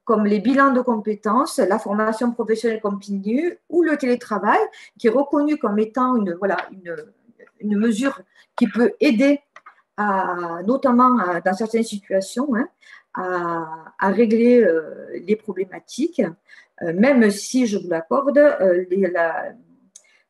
comme les bilans de compétences, la formation professionnelle continue ou le télétravail, qui est reconnu comme étant une mesure qui peut aider, notamment dans certaines situations, à régler les problématiques, même si, je vous l'accorde,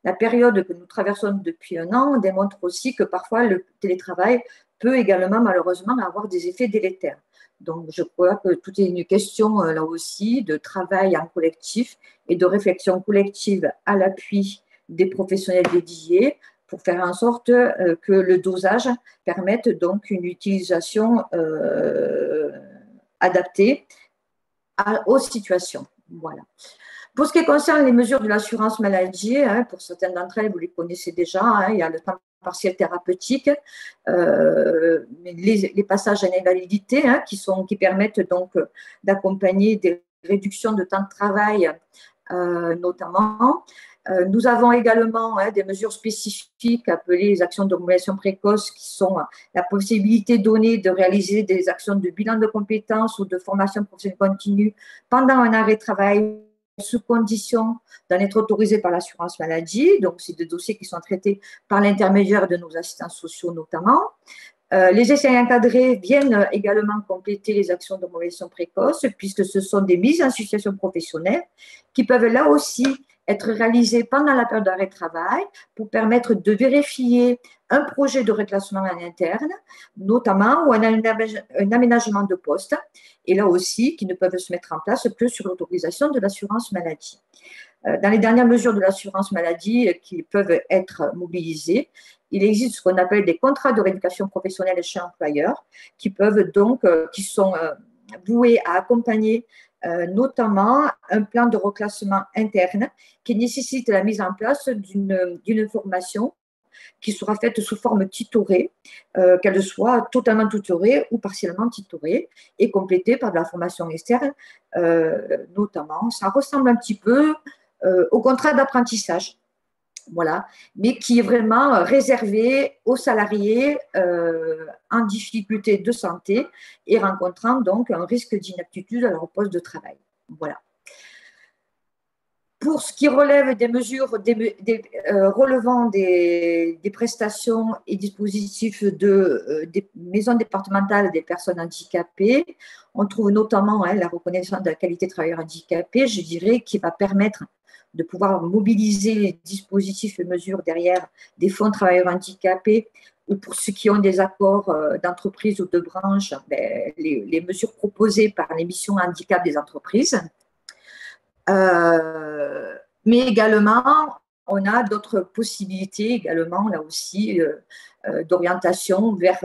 la période que nous traversons depuis un an démontre aussi que parfois le télétravail peut également malheureusement avoir des effets délétères. Donc, je crois que tout est une question, là aussi, de travail en collectif et de réflexion collective à l'appui des professionnels dédiés pour faire en sorte que le dosage permette donc une utilisation adaptée aux situations. Voilà. Pour ce qui concerne les mesures de l'assurance maladie, pour certaines d'entre elles, vous les connaissez déjà, il y a le temps partiel thérapeutique, les passages à l'invalidité qui permettent donc d'accompagner des réductions de temps de travail notamment. Nous avons également des mesures spécifiques appelées les actions de mobilisation précoce qui sont la possibilité donnée de réaliser des actions de bilan de compétences ou de formation professionnelle continue pendant un arrêt de travail sous condition d'en être autorisé par l'assurance maladie. Donc, c'est des dossiers qui sont traités par l'intermédiaire de nos assistants sociaux notamment. Les essais encadrés viennent également compléter les actions de mobilisation précoce puisque ce sont des mises en situation professionnelle qui peuvent là aussi être réalisées pendant la période d'arrêt de travail pour permettre de vérifier un projet de reclassement en interne, notamment, ou un aménagement de poste, et là aussi, qui ne peuvent se mettre en place que sur l'autorisation de l'assurance maladie. Dans les dernières mesures de l'assurance maladie qui peuvent être mobilisées, il existe ce qu'on appelle des contrats de rééducation professionnelle chez l'employeur, qui peuvent donc, qui sont voués à accompagner notamment un plan de reclassement interne qui nécessite la mise en place d'une formation qui sera faite sous forme titorée, qu'elle soit totalement tutorée ou partiellement titorée et complétée par de la formation externe notamment. Ça ressemble un petit peu au contrat d'apprentissage, voilà, mais qui est vraiment réservé aux salariés en difficulté de santé et rencontrant donc un risque d'inaptitude à leur poste de travail. Voilà. Pour ce qui relève des mesures relevant des prestations et dispositifs des maisons départementales des personnes handicapées, on trouve notamment la reconnaissance de la qualité de travailleur handicapé, je dirais, qui va permettre de pouvoir mobiliser les dispositifs et mesures derrière des fonds de travailleurs handicapés ou pour ceux qui ont des accords d'entreprise ou de branche, les mesures proposées par les missions handicap des entreprises. Mais également, on a d'autres possibilités également, là aussi, d'orientation vers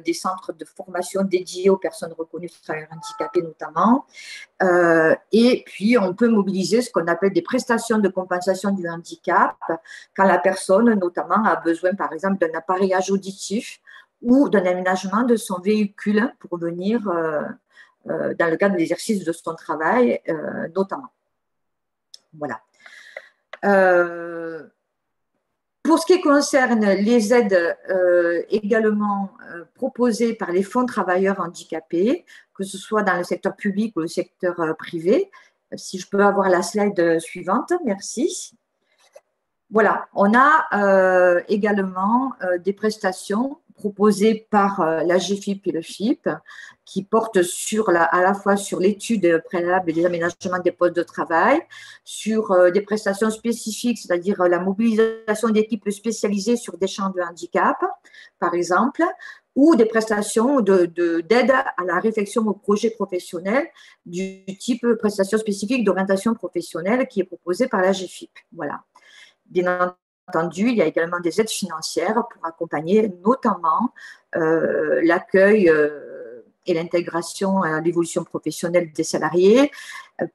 des centres de formation dédiés aux personnes reconnues travailleurs handicapés notamment. Et puis, on peut mobiliser ce qu'on appelle des prestations de compensation du handicap quand la personne, notamment, a besoin, par exemple, d'un appareillage auditif ou d'un aménagement de son véhicule pour venir dans le cadre de l'exercice de son travail, notamment. Voilà. Pour ce qui concerne les aides également proposées par les fonds travailleurs handicapés, que ce soit dans le secteur public ou le secteur privé, si je peux avoir la slide suivante, merci. Voilà, on a également des prestations proposées par la GFIP et le FIP qui portent à la fois sur l'étude préalable et les aménagements des postes de travail, sur des prestations spécifiques, c'est-à-dire la mobilisation d'équipes spécialisées sur des champs de handicap, par exemple, ou des prestations d'aide à la réflexion au projet professionnel du type prestation spécifique d'orientation professionnelle qui est proposée par la GFIP. Voilà. Bien entendu, il y a également des aides financières pour accompagner notamment l'accueil et l'intégration à l'évolution professionnelle des salariés,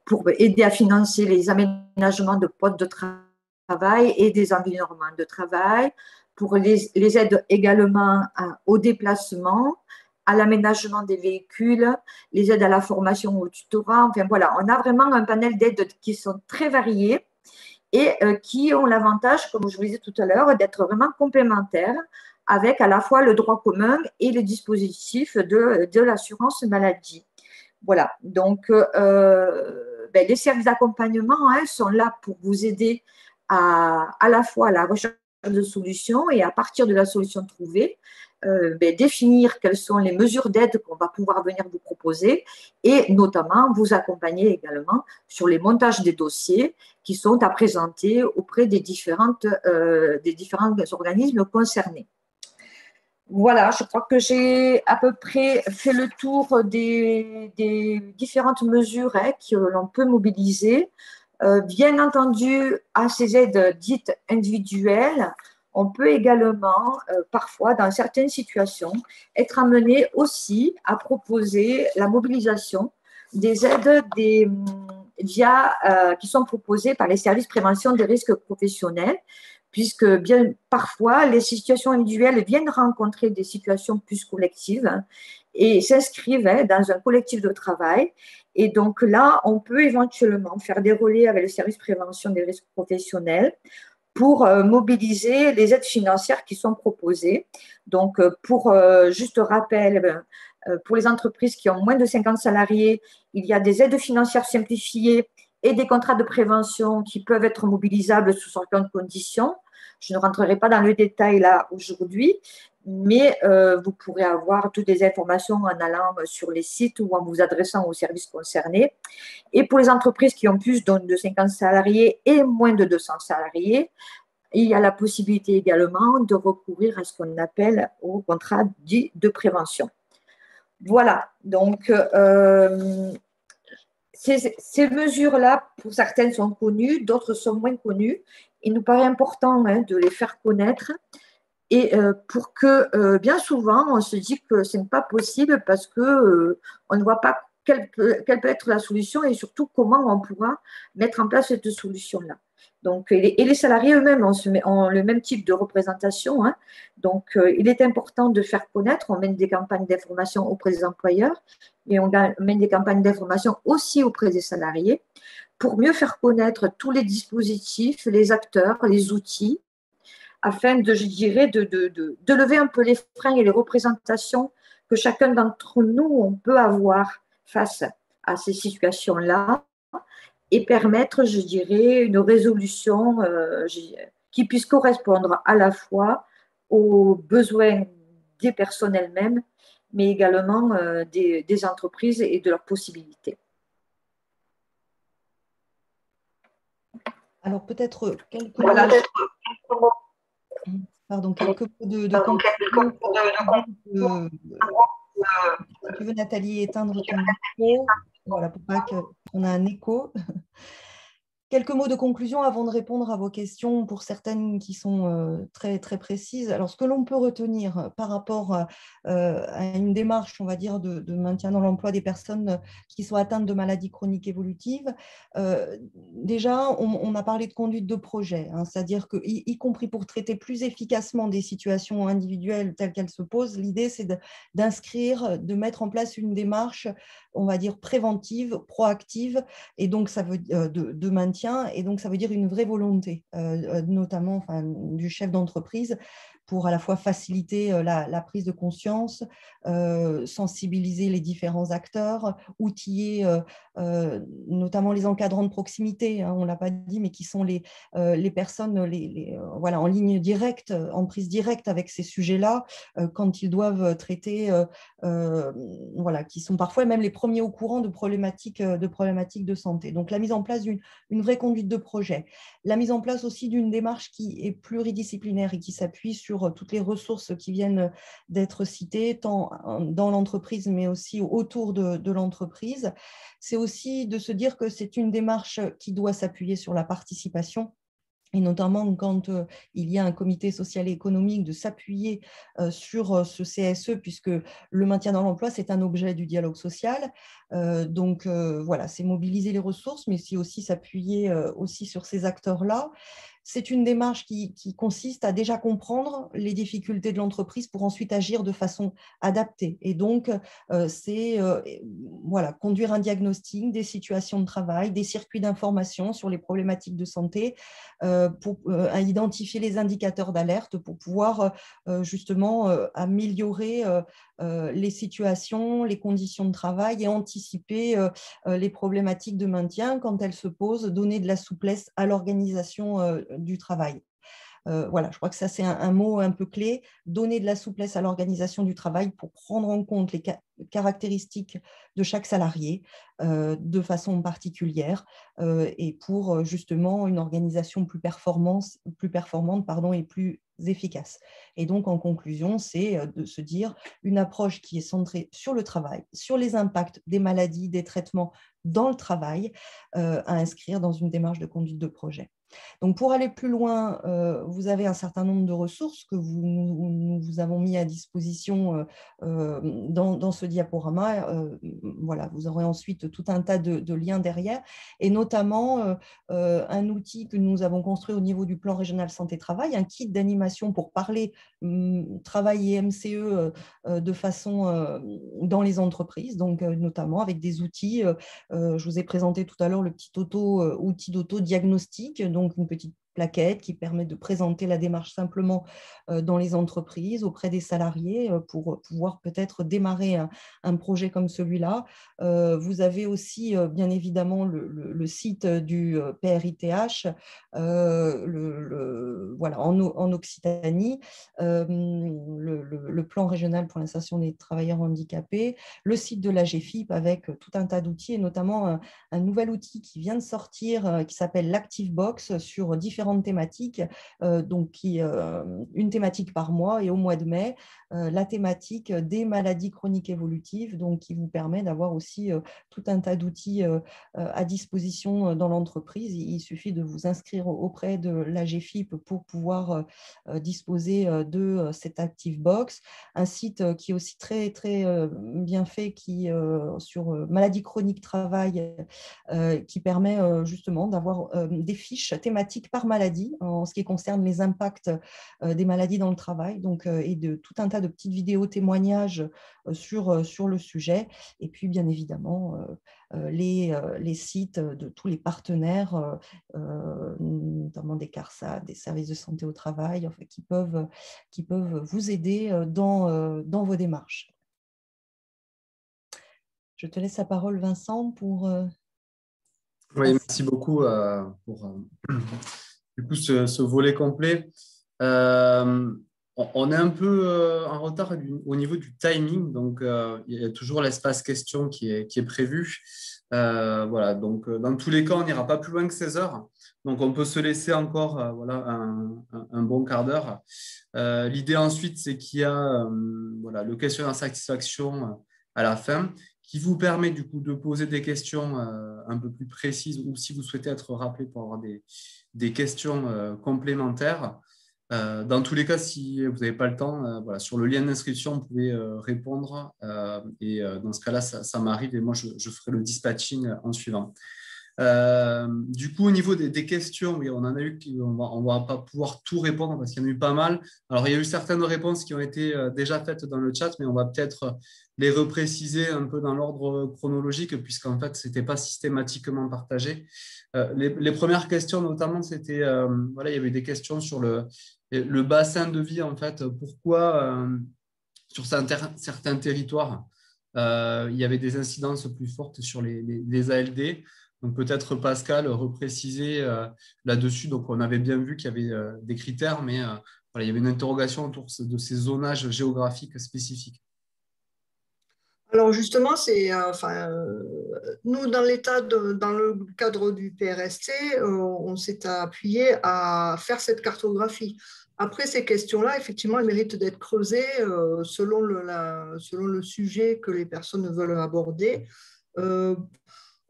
pour aider à financer les aménagements de postes de travail et des environnements de travail, pour les aides également au déplacement, à l'aménagement des véhicules, les aides à la formation au tutorat. Enfin voilà, on a vraiment un panel d'aides qui sont très variées et qui ont l'avantage, comme je vous disais tout à l'heure, d'être vraiment complémentaires avec à la fois le droit commun et les dispositifs de l'assurance maladie. Voilà, donc les services d'accompagnement sont là pour vous aider à la fois à la recherche de solutions et à partir de la solution trouvée, définir quelles sont les mesures d'aide qu'on va pouvoir venir vous proposer et notamment vous accompagner également sur les montages des dossiers qui sont à présenter auprès des différents organismes concernés. Voilà, je crois que j'ai à peu près fait le tour des différentes mesures que l'on peut mobiliser. Bien entendu, à ces aides dites individuelles, on peut également, parfois, dans certaines situations, être amené aussi à proposer la mobilisation des aides qui sont proposées par les services prévention des risques professionnels, puisque bien parfois, les situations individuelles viennent rencontrer des situations plus collectives et s'inscrivent dans un collectif de travail. Et donc là, on peut éventuellement faire des relais avec le service prévention des risques professionnels pour mobiliser les aides financières qui sont proposées. Donc, pour juste rappel, pour les entreprises qui ont moins de 50 salariés, il y a des aides financières simplifiées et des contrats de prévention qui peuvent être mobilisables sous certaines conditions. Je ne rentrerai pas dans le détail là aujourd'hui, mais vous pourrez avoir toutes les informations en allant sur les sites ou en vous adressant aux services concernés. Et pour les entreprises qui ont plus de 50 salariés et moins de 200 salariés, il y a la possibilité également de recourir à ce qu'on appelle au contrat dit de prévention. Voilà, donc ces mesures-là, pour certaines sont connues, d'autres sont moins connues. Il nous paraît important de les faire connaître et pour que bien souvent, on se dit que ce n'est pas possible parce qu'on ne voit pas quelle peut être la solution et surtout comment on pourra mettre en place cette solution-là. Donc, les salariés eux-mêmes ont le même type de représentation. Donc, il est important de faire connaître. On mène des campagnes d'information auprès des employeurs, mais on mène des campagnes d'information aussi auprès des salariés pour mieux faire connaître tous les dispositifs, les acteurs, les outils, afin de, je dirais, de lever un peu les freins et les représentations que chacun d'entre nous on peut avoir face à ces situations-là et permettre, je dirais, une résolution qui puisse correspondre à la fois aux besoins des personnes elles-mêmes, mais également des entreprises et de leurs possibilités. Alors peut-être quelques mots de conclusion. Si tu veux, Nathalie, éteindre ton micro, voilà, pour pas qu'on ait un écho. Quelques mots de conclusion avant de répondre à vos questions pour certaines qui sont très, très précises. Alors, ce que l'on peut retenir par rapport à une démarche, on va dire, de maintien dans l'emploi des personnes qui sont atteintes de maladies chroniques évolutives, déjà, on a parlé de conduite de projet, c'est-à-dire que, y compris pour traiter plus efficacement des situations individuelles telles qu'elles se posent, l'idée, c'est d'inscrire, de mettre en place une démarche, on va dire, préventive, proactive, et donc ça veut de maintien. Et donc, ça veut dire une vraie volonté, notamment du chef d'entreprise, pour à la fois faciliter la prise de conscience, sensibiliser les différents acteurs, outiller notamment les encadrants de proximité, on ne l'a pas dit, mais qui sont les personnes voilà, en ligne directe, en prise directe avec ces sujets-là, quand ils doivent traiter, voilà, qui sont parfois même les premiers au courant de problématiques de santé. Donc, la mise en place d'une vraie conduite de projet, la mise en place aussi d'une démarche qui est pluridisciplinaire et qui s'appuie sur toutes les ressources qui viennent d'être citées, tant dans l'entreprise, mais aussi autour de l'entreprise. C'est aussi de se dire que c'est une démarche qui doit s'appuyer sur la participation et notamment quand il y a un comité social et économique, de s'appuyer sur ce CSE, puisque le maintien dans l'emploi, c'est un objet du dialogue social. Donc, voilà, c'est mobiliser les ressources, mais c'est aussi s'appuyer aussi sur ces acteurs-là. C'est une démarche qui consiste à déjà comprendre les difficultés de l'entreprise pour ensuite agir de façon adaptée. Et donc, c'est voilà, conduire un diagnostic des situations de travail, des circuits d'information sur les problématiques de santé, pour identifier les indicateurs d'alerte pour pouvoir justement améliorer les situations, les conditions de travail et anticiper les problématiques de maintien quand elles se posent, donner de la souplesse à l'organisation du travail. Voilà, je crois que ça, c'est un mot un peu clé, donner de la souplesse à l'organisation du travail pour prendre en compte les caractéristiques de chaque salarié de façon particulière et pour justement une organisation plus performante et plus efficace. Et donc, en conclusion, c'est de se dire une approche qui est centrée sur le travail, sur les impacts des maladies, des traitements dans le travail, à inscrire dans une démarche de conduite de projet. Donc, pour aller plus loin, vous avez un certain nombre de ressources que nous vous avons mis à disposition dans ce diaporama. Voilà, vous aurez ensuite tout un tas de liens derrière, et notamment un outil que nous avons construit au niveau du plan régional santé-travail, un kit d'animation pour parler travail et MCE de façon dans les entreprises, donc notamment avec des outils. Je vous ai présenté tout à l'heure le petit outil d'auto-diagnostic, donc une petite plaquette qui permet de présenter la démarche simplement dans les entreprises, auprès des salariés, pour pouvoir peut-être démarrer un projet comme celui-là. Vous avez aussi, bien évidemment, le site du PRITH, voilà, en Occitanie, le plan régional pour l'insertion des travailleurs handicapés, le site de la GFIP avec tout un tas d'outils, et notamment un nouvel outil qui vient de sortir qui s'appelle l'ActiveBox, sur différentes thématiques, donc une thématique par mois, et au mois de mai, la thématique des maladies chroniques évolutives, donc qui vous permet d'avoir aussi tout un tas d'outils à disposition dans l'entreprise. Il suffit de vous inscrire auprès de la GFIP pour pouvoir disposer de cette ActiveBox, un site qui est aussi très, très bien fait, sur maladies chroniques travail, qui permet justement d'avoir des fiches thématiques par maladie en ce qui concerne les impacts des maladies dans le travail, donc, et de tout un tas de petites vidéos témoignages sur le sujet. Et puis, bien évidemment, les sites de tous les partenaires, notamment des CARSAT, des services de santé au travail, enfin, qui peuvent vous aider dans vos démarches. Je te laisse la parole, Vincent, pour… Oui, merci beaucoup pour du coup, ce volet complet. On est un peu en retard au niveau du timing, donc il y a toujours l'espace question qui est prévu. Voilà, donc dans tous les cas, on n'ira pas plus loin que 16 heures. Donc, on peut se laisser encore voilà, un bon quart d'heure. L'idée ensuite, c'est qu'il y a voilà, le questionnaire satisfaction à la fin, qui vous permet du coup de poser des questions un peu plus précises, ou si vous souhaitez être rappelé pour avoir des questions complémentaires. Dans tous les cas, si vous n'avez pas le temps, voilà, sur le lien d'inscription, vous pouvez répondre. Et dans ce cas-là, ça m'arrive, et moi, je ferai le dispatching en suivant. Du coup, au niveau des questions, oui, on en a eu, on va pas pouvoir tout répondre parce qu'il y en a eu pas mal. Alors, il y a eu certaines réponses qui ont été déjà faites dans le chat, mais on va peut-être les repréciser un peu dans l'ordre chronologique, puisqu'en fait, ce n'était pas systématiquement partagé. Les premières questions, notamment, c'était, voilà, il y avait des questions sur le bassin de vie, en fait. Pourquoi, sur certains territoires, il y avait des incidences plus fortes sur les ALD. Donc, peut-être, Pascal, repréciser là-dessus. Donc, on avait bien vu qu'il y avait des critères, mais voilà, il y avait une interrogation autour de ces zonages géographiques spécifiques. Alors justement, nous, dans le cadre du PRST, on s'est appuyé à faire cette cartographie. Après, ces questions-là, effectivement, elles méritent d'être creusées selon le sujet que les personnes veulent aborder.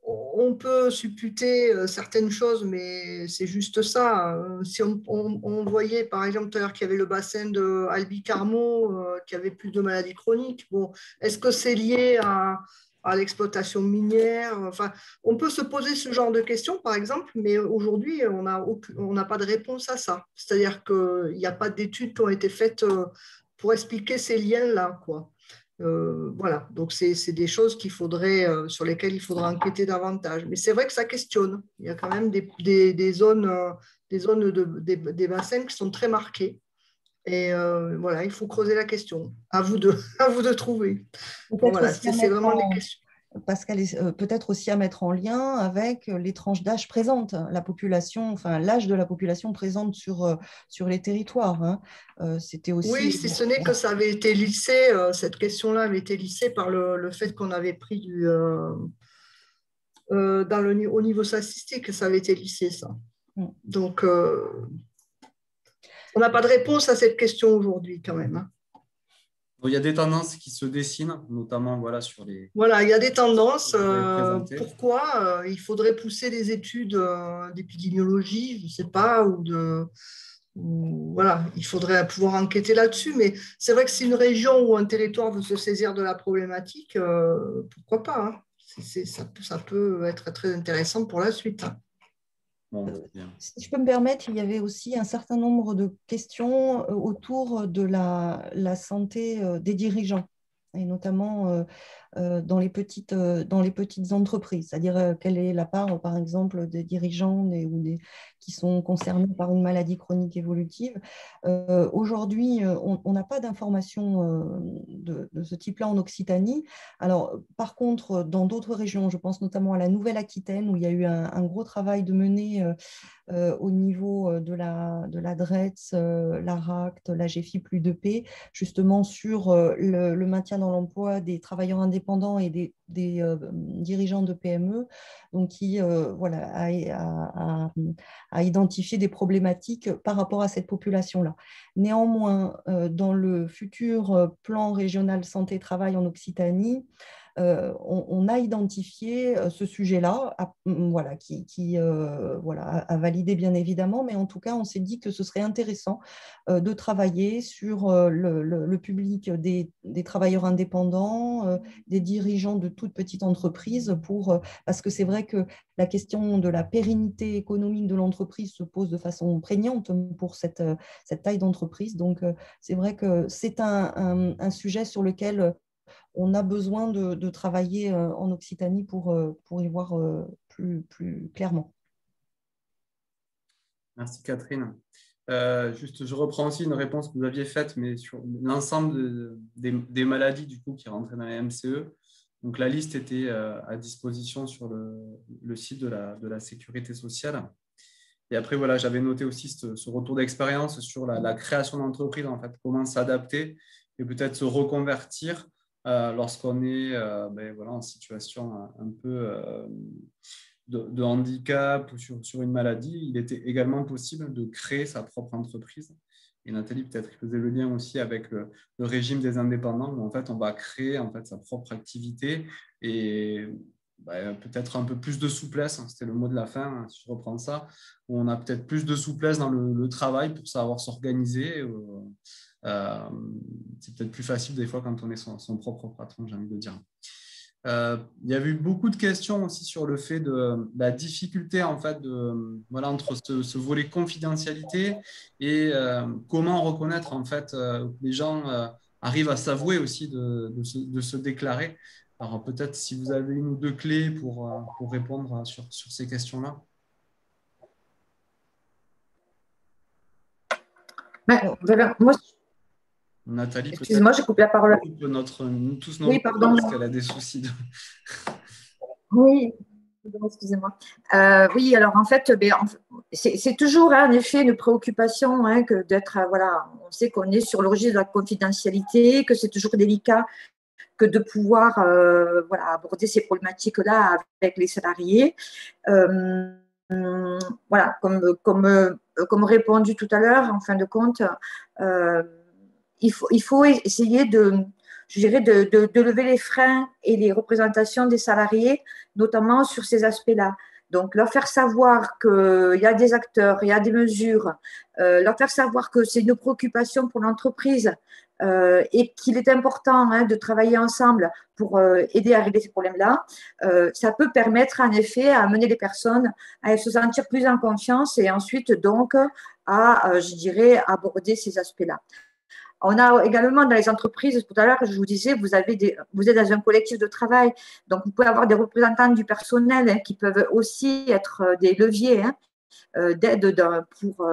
on peut supputer certaines choses, mais c'est juste ça. Si on voyait, par exemple, tout à l'heure qu'il y avait le bassin de Albi Carmo, qui avait plus de maladies chroniques, bon, est-ce que c'est lié à l'exploitation minière? Enfin, on peut se poser ce genre de questions, par exemple, mais aujourd'hui, on n'a pas de réponse à ça. C'est-à-dire qu'il n'y a pas d'études qui ont été faites pour expliquer ces liens-là, quoi. Voilà, donc c'est des choses sur lesquelles il faudra enquêter davantage. Mais c'est vrai que ça questionne. Il y a quand même des zones, des bassins qui sont très marqués. Et voilà, il faut creuser la question. À vous de, à vous de trouver. Bon, Peut-être voilà, aussi à c'est mettre vraiment les en, questions. Pascal, peut-être aussi à mettre en lien avec les tranches d'âge présentes, la population, enfin l'âge de la population présente sur les territoires. Hein. C'était Oui, aussi… si ce n'est que ça avait été lissé, cette question-là avait été lissée par le fait qu'on avait pris au niveau statistique, ça avait été lissé, ça. Donc, on n'a pas de réponse à cette question aujourd'hui, quand même. Hein. Il y a des tendances qui se dessinent, notamment voilà, sur les… Voilà, il y a des tendances. Pourquoi il faudrait pousser des études d'épidémiologie, je ne sais pas, voilà, il faudrait pouvoir enquêter là-dessus. Mais c'est vrai que si une région ou un territoire veut se saisir de la problématique, pourquoi pas, hein. Ça peut être très intéressant pour la suite. Hein. Bon, bien. Si je peux me permettre, il y avait aussi un certain nombre de questions autour de la santé des dirigeants, et notamment dans les petites entreprises, c'est-à-dire quelle est la part, par exemple, des dirigeants qui sont concernés par une maladie chronique évolutive. Aujourd'hui, on n'a pas d'informations de ce type-là en Occitanie. Alors, par contre, dans d'autres régions, je pense notamment à la Nouvelle-Aquitaine, où il y a eu un gros travail de mener au niveau de la DRETS, l'ARACT, la GFI plus 2P, justement sur le maintien dans l'emploi des travailleurs indépendants et des dirigeants de PME, donc qui voilà, a identifié des problématiques par rapport à cette population-là. Néanmoins, dans le futur plan régional santé-travail en Occitanie, on a identifié ce sujet-là, voilà, qui voilà, a validé bien évidemment, mais en tout cas, on s'est dit que ce serait intéressant de travailler sur le public des travailleurs indépendants, des dirigeants de toutes petites entreprises, parce que c'est vrai que la question de la pérennité économique de l'entreprise se pose de façon prégnante pour cette taille d'entreprise. Donc, c'est vrai que c'est un sujet sur lequel on a besoin de travailler en Occitanie pour y voir plus clairement. Merci Catherine. Juste, je reprends aussi une réponse que vous aviez faite, mais sur l'ensemble des maladies du coup, qui rentraient dans les MCE. Donc, la liste était à disposition sur le site de la Sécurité sociale. Et après, voilà, j'avais noté aussi ce retour d'expérience sur la création d'entreprise, en fait, comment s'adapter et peut-être se reconvertir lorsqu'on est voilà, en situation un peu de handicap ou sur une maladie. Il était également possible de créer sa propre entreprise. Et Nathalie, peut-être, faisait le lien aussi avec le régime des indépendants, où en fait, on va créer en fait, sa propre activité et peut-être un peu plus de souplesse, hein, c'était le mot de la fin, si je reprends ça, où on a peut-être plus de souplesse dans le travail pour savoir s'organiser. C'est peut-être plus facile des fois quand on est son propre patron, j'ai envie de dire. Il y a eu beaucoup de questions aussi sur le fait de la difficulté en fait, voilà, entre ce volet confidentialité et comment reconnaître en fait, que les gens arrivent à s'avouer aussi de se déclarer. Alors peut-être si vous avez une ou deux clés pour répondre sur ces questions-là. Voilà, moi, Nathalie, excuse-moi, je coupe la parole. Tous nos Oui, pardon. parce qu'elle a des soucis. Oui, excusez-moi. Oui, alors en fait, c'est toujours en effet une préoccupation que d'être, voilà, on sait qu'on est sur le registre de la confidentialité, que c'est toujours délicat que de pouvoir voilà, aborder ces problématiques-là avec les salariés. Voilà, comme répondu tout à l'heure, en fin de compte, il faut essayer je dirais de lever les freins et les représentations des salariés notamment sur ces aspects-là. Donc, leur faire savoir qu'il y a des acteurs, il y a des mesures, leur faire savoir que c'est une préoccupation pour l'entreprise et qu'il est important de travailler ensemble pour aider à régler ces problèmes-là, ça peut permettre en effet à amener les personnes à se sentir plus en confiance et ensuite donc à, je dirais, aborder ces aspects-là. On a également dans les entreprises, tout à l'heure, je vous disais, vous êtes dans un collectif de travail, donc vous pouvez avoir des représentants du personnel qui peuvent aussi être des leviers d'aide pour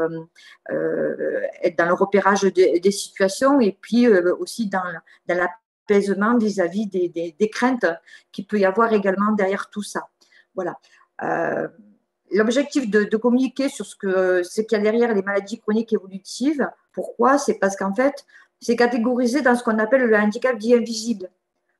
être dans le repérage des situations et puis aussi dans l'apaisement vis-à-vis des craintes qu'il peut y avoir également derrière tout ça. Voilà. L'objectif de communiquer sur ce qu'il y a derrière les maladies chroniques évolutives, pourquoi? C'est parce qu'en fait, c'est catégorisé dans ce qu'on appelle le handicap dit invisible.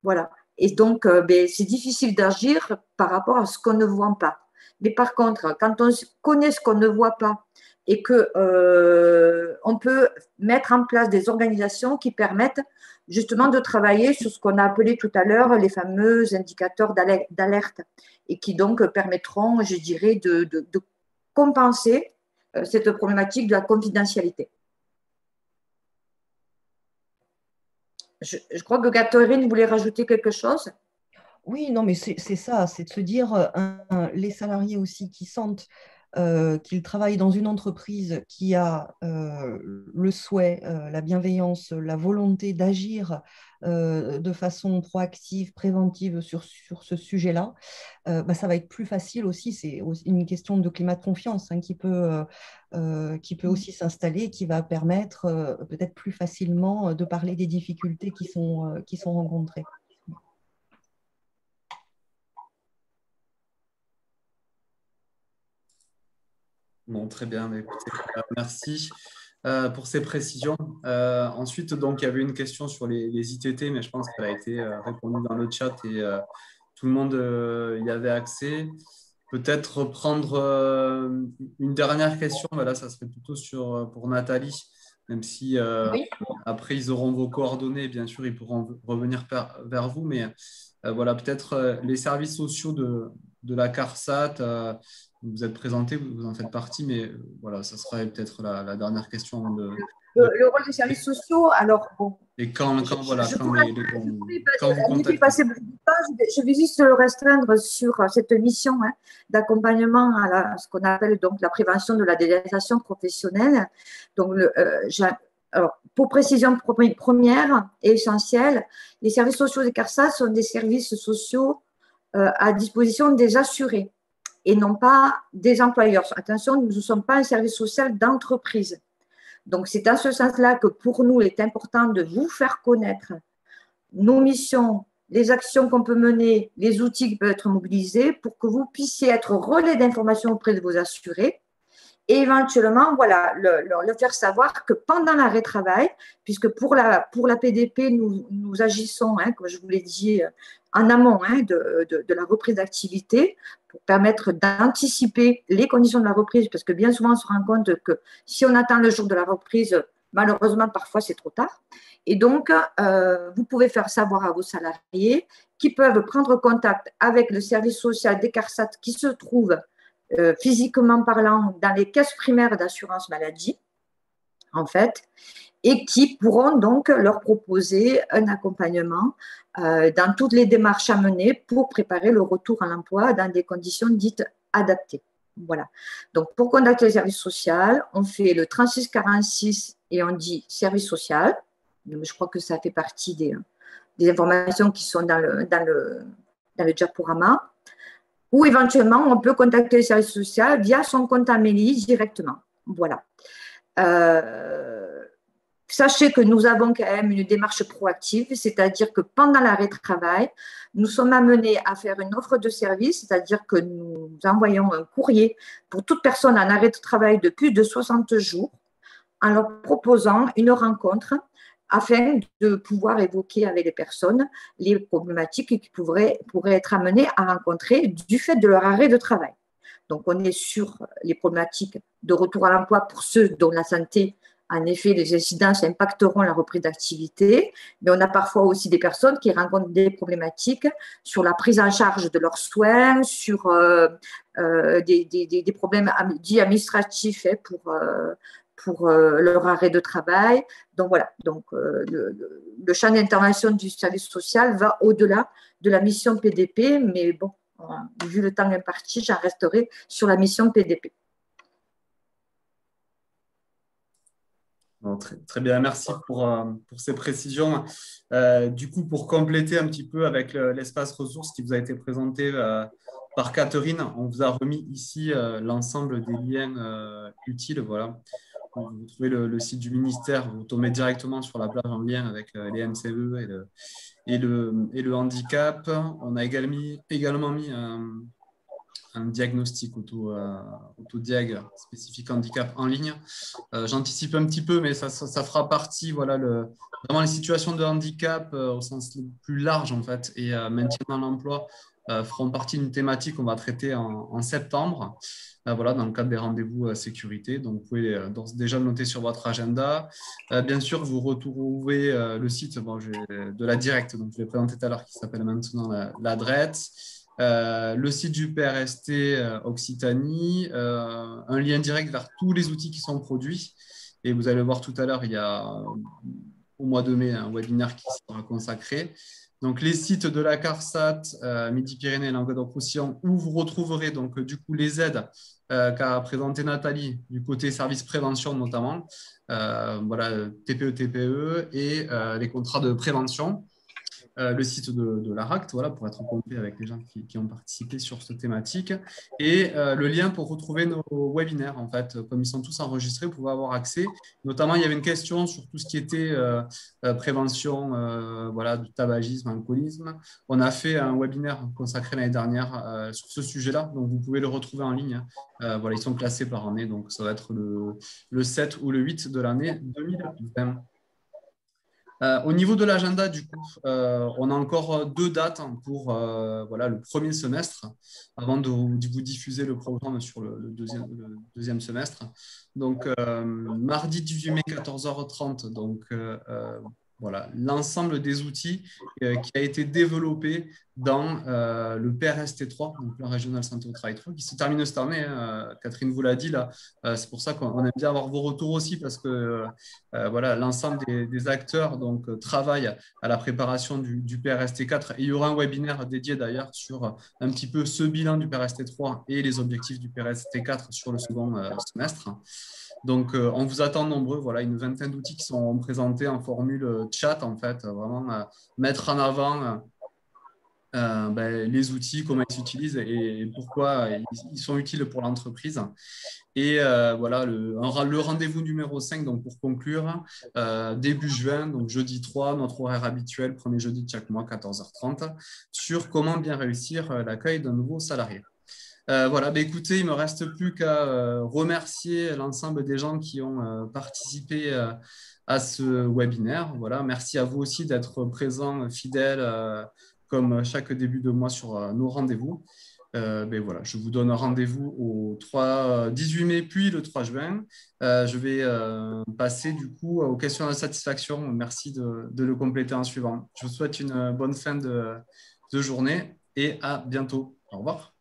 Voilà. Et donc, c'est difficile d'agir par rapport à ce qu'on ne voit pas. Mais par contre, quand on connaît ce qu'on ne voit pas et qu'on peut mettre en place des organisations qui permettent justement de travailler sur ce qu'on a appelé tout à l'heure les fameux indicateurs d'alerte et qui donc permettront, je dirais, de compenser cette problématique de la confidentialité. Je crois que Catherine voulait rajouter quelque chose. Oui, non, mais c'est ça, c'est de se dire, les salariés aussi qui sentent qu'ils travaillent dans une entreprise qui a le souhait, la bienveillance, la volonté d'agir de façon proactive, préventive sur ce sujet-là, ça va être plus facile aussi. C'est une question de climat de confiance qui peut aussi s'installer, qui va permettre peut-être plus facilement de parler des difficultés qui sont rencontrées. Bon, très bien. Écoutez, merci pour ces précisions. Ensuite, donc, il y avait une question sur les ITT, mais je pense qu'elle a été répondue dans le chat et tout le monde y avait accès. Peut-être prendre une dernière question. Là, ça serait plutôt pour Nathalie, même si Oui. après, ils auront vos coordonnées. Bien sûr, ils pourront revenir vers vous. Mais voilà, peut-être les services sociaux de la CARSAT. Vous êtes présenté, vous en faites partie, mais voilà, ça serait peut-être la dernière question. Le rôle des services sociaux, alors bon. Et quand vous contactez. Je vais juste le restreindre sur cette mission d'accompagnement à ce qu'on appelle donc la prévention de la délaissation professionnelle. Donc, alors, pour précision première et essentielle, les services sociaux des CARSAT sont des services sociaux à disposition des assurés et non pas des employeurs. Attention, nous ne sommes pas un service social d'entreprise. Donc, c'est dans ce sens-là que pour nous, il est important de vous faire connaître nos missions, les actions qu'on peut mener, les outils qui peuvent être mobilisés pour que vous puissiez être relais d'information auprès de vos assurés et éventuellement, voilà, leur faire savoir que pendant l'arrêt de travail, puisque pour la PDP, nous agissons, comme je vous l'ai dit, en amont de la reprise d'activité pour permettre d'anticiper les conditions de la reprise, parce que bien souvent, on se rend compte que si on attend le jour de la reprise, malheureusement, parfois, c'est trop tard. Et donc, vous pouvez faire savoir à vos salariés qui peuvent prendre contact avec le service social des CARSAT qui se trouve physiquement parlant dans les caisses primaires d'assurance maladie, en fait, et qui pourront donc leur proposer un accompagnement dans toutes les démarches à mener pour préparer le retour à l'emploi dans des conditions dites adaptées. Voilà. Donc, pour contacter le service social, on fait le 3646 et on dit service social. Je crois que ça fait partie des informations qui sont dans le diaporama. Ou éventuellement, on peut contacter le service social via son compte Amélie directement. Voilà. Sachez que nous avons quand même une démarche proactive, c'est-à-dire que pendant l'arrêt de travail, nous sommes amenés à faire une offre de service, c'est-à-dire que nous envoyons un courrier pour toute personne en arrêt de travail de plus de 60 jours en leur proposant une rencontre afin de pouvoir évoquer avec les personnes les problématiques qu'ils pourraient être amenées à rencontrer du fait de leur arrêt de travail. Donc, on est sur les problématiques de retour à l'emploi pour ceux dont la santé En effet, les incidences impacteront la reprise d'activité, mais on a parfois aussi des personnes qui rencontrent des problématiques sur la prise en charge de leurs soins, sur des problèmes dits administratifs pour leur arrêt de travail. Donc voilà, le champ d'intervention du service social va au-delà de la mission PDP, mais bon, vu le temps imparti, j'en resterai sur la mission PDP. Bon, très bien, merci pour ces précisions. Du coup, pour compléter un petit peu avec l'espace ressources qui vous a été présenté par Catherine, on vous a remis ici l'ensemble des liens utiles. Voilà. Vous trouvez le site du ministère, vous tombez directement sur la page en lien avec les MCE et le handicap. On a également mis un diagnostic auto-diag spécifique handicap en ligne. J'anticipe un petit peu, mais ça fera partie, voilà, vraiment les situations de handicap au sens le plus large, en fait, et maintien dans l'emploi feront partie d'une thématique qu'on va traiter en septembre, voilà, dans le cadre des rendez-vous sécurité. Donc, vous pouvez déjà le noter sur votre agenda. Bien sûr, vous retrouvez le site de la Directe, donc je l'ai présenté tout à l'heure, qui s'appelle maintenant la DRET. Le site du PRST Occitanie, un lien direct vers tous les outils qui sont produits. Et vous allez le voir tout à l'heure, il y a au mois de mai un webinaire qui sera consacré. Donc, les sites de la CARSAT, Midi-Pyrénées et Languedoc-Roussillon, où vous retrouverez donc, du coup, les aides qu'a présentées Nathalie du côté service prévention notamment, voilà, TPE, TPE et les contrats de prévention. Le site de l'ARACT, voilà, pour être complet avec les gens qui ont participé sur cette thématique, et le lien pour retrouver nos webinaires. En fait, comme ils sont tous enregistrés, vous pouvez avoir accès. Notamment, il y avait une question sur tout ce qui était prévention voilà, du tabagisme, alcoolisme. On a fait un webinaire consacré l'année dernière sur ce sujet-là, donc vous pouvez le retrouver en ligne. Voilà, ils sont classés par année, donc ça va être le 7 ou le 8 de l'année 2020. Au niveau de l'agenda, du coup, on a encore 2 dates pour voilà, le premier semestre, avant de vous diffuser le programme sur le deuxième semestre. Donc, mardi 18 mai, 14h30, donc voilà, l'ensemble des outils qui a été développé dans le PRST3, donc plan régional santé au travail 3, qui se termine cette année. Catherine vous l'a dit, là, c'est pour ça qu'on aime bien avoir vos retours aussi, parce que voilà, l'ensemble des acteurs donc, travaillent à la préparation du PRST4. Et il y aura un webinaire dédié d'ailleurs sur un petit peu ce bilan du PRST3 et les objectifs du PRST4 sur le second semestre. Donc, on vous attend nombreux. Voilà, une vingtaine d'outils qui sont présentés en formule chat, en fait, vraiment mettre en avant les outils, comment ils s'utilisent et pourquoi ils sont utiles pour l'entreprise. Et voilà, le rendez-vous numéro 5, donc pour conclure, début juin, donc jeudi 3, notre horaire habituel, premier jeudi de chaque mois, 14h30, sur comment bien réussir l'accueil d'un nouveau salarié. Voilà, écoutez, il ne me reste plus qu'à remercier l'ensemble des gens qui ont participé à ce webinaire. Voilà, merci à vous aussi d'être présents, fidèles, comme chaque début de mois sur nos rendez-vous. Voilà, je vous donne rendez-vous au 18 mai puis le 3 juin. Je vais passer du coup aux questions de satisfaction. Merci de le compléter en suivant. Je vous souhaite une bonne fin de journée et à bientôt. Au revoir.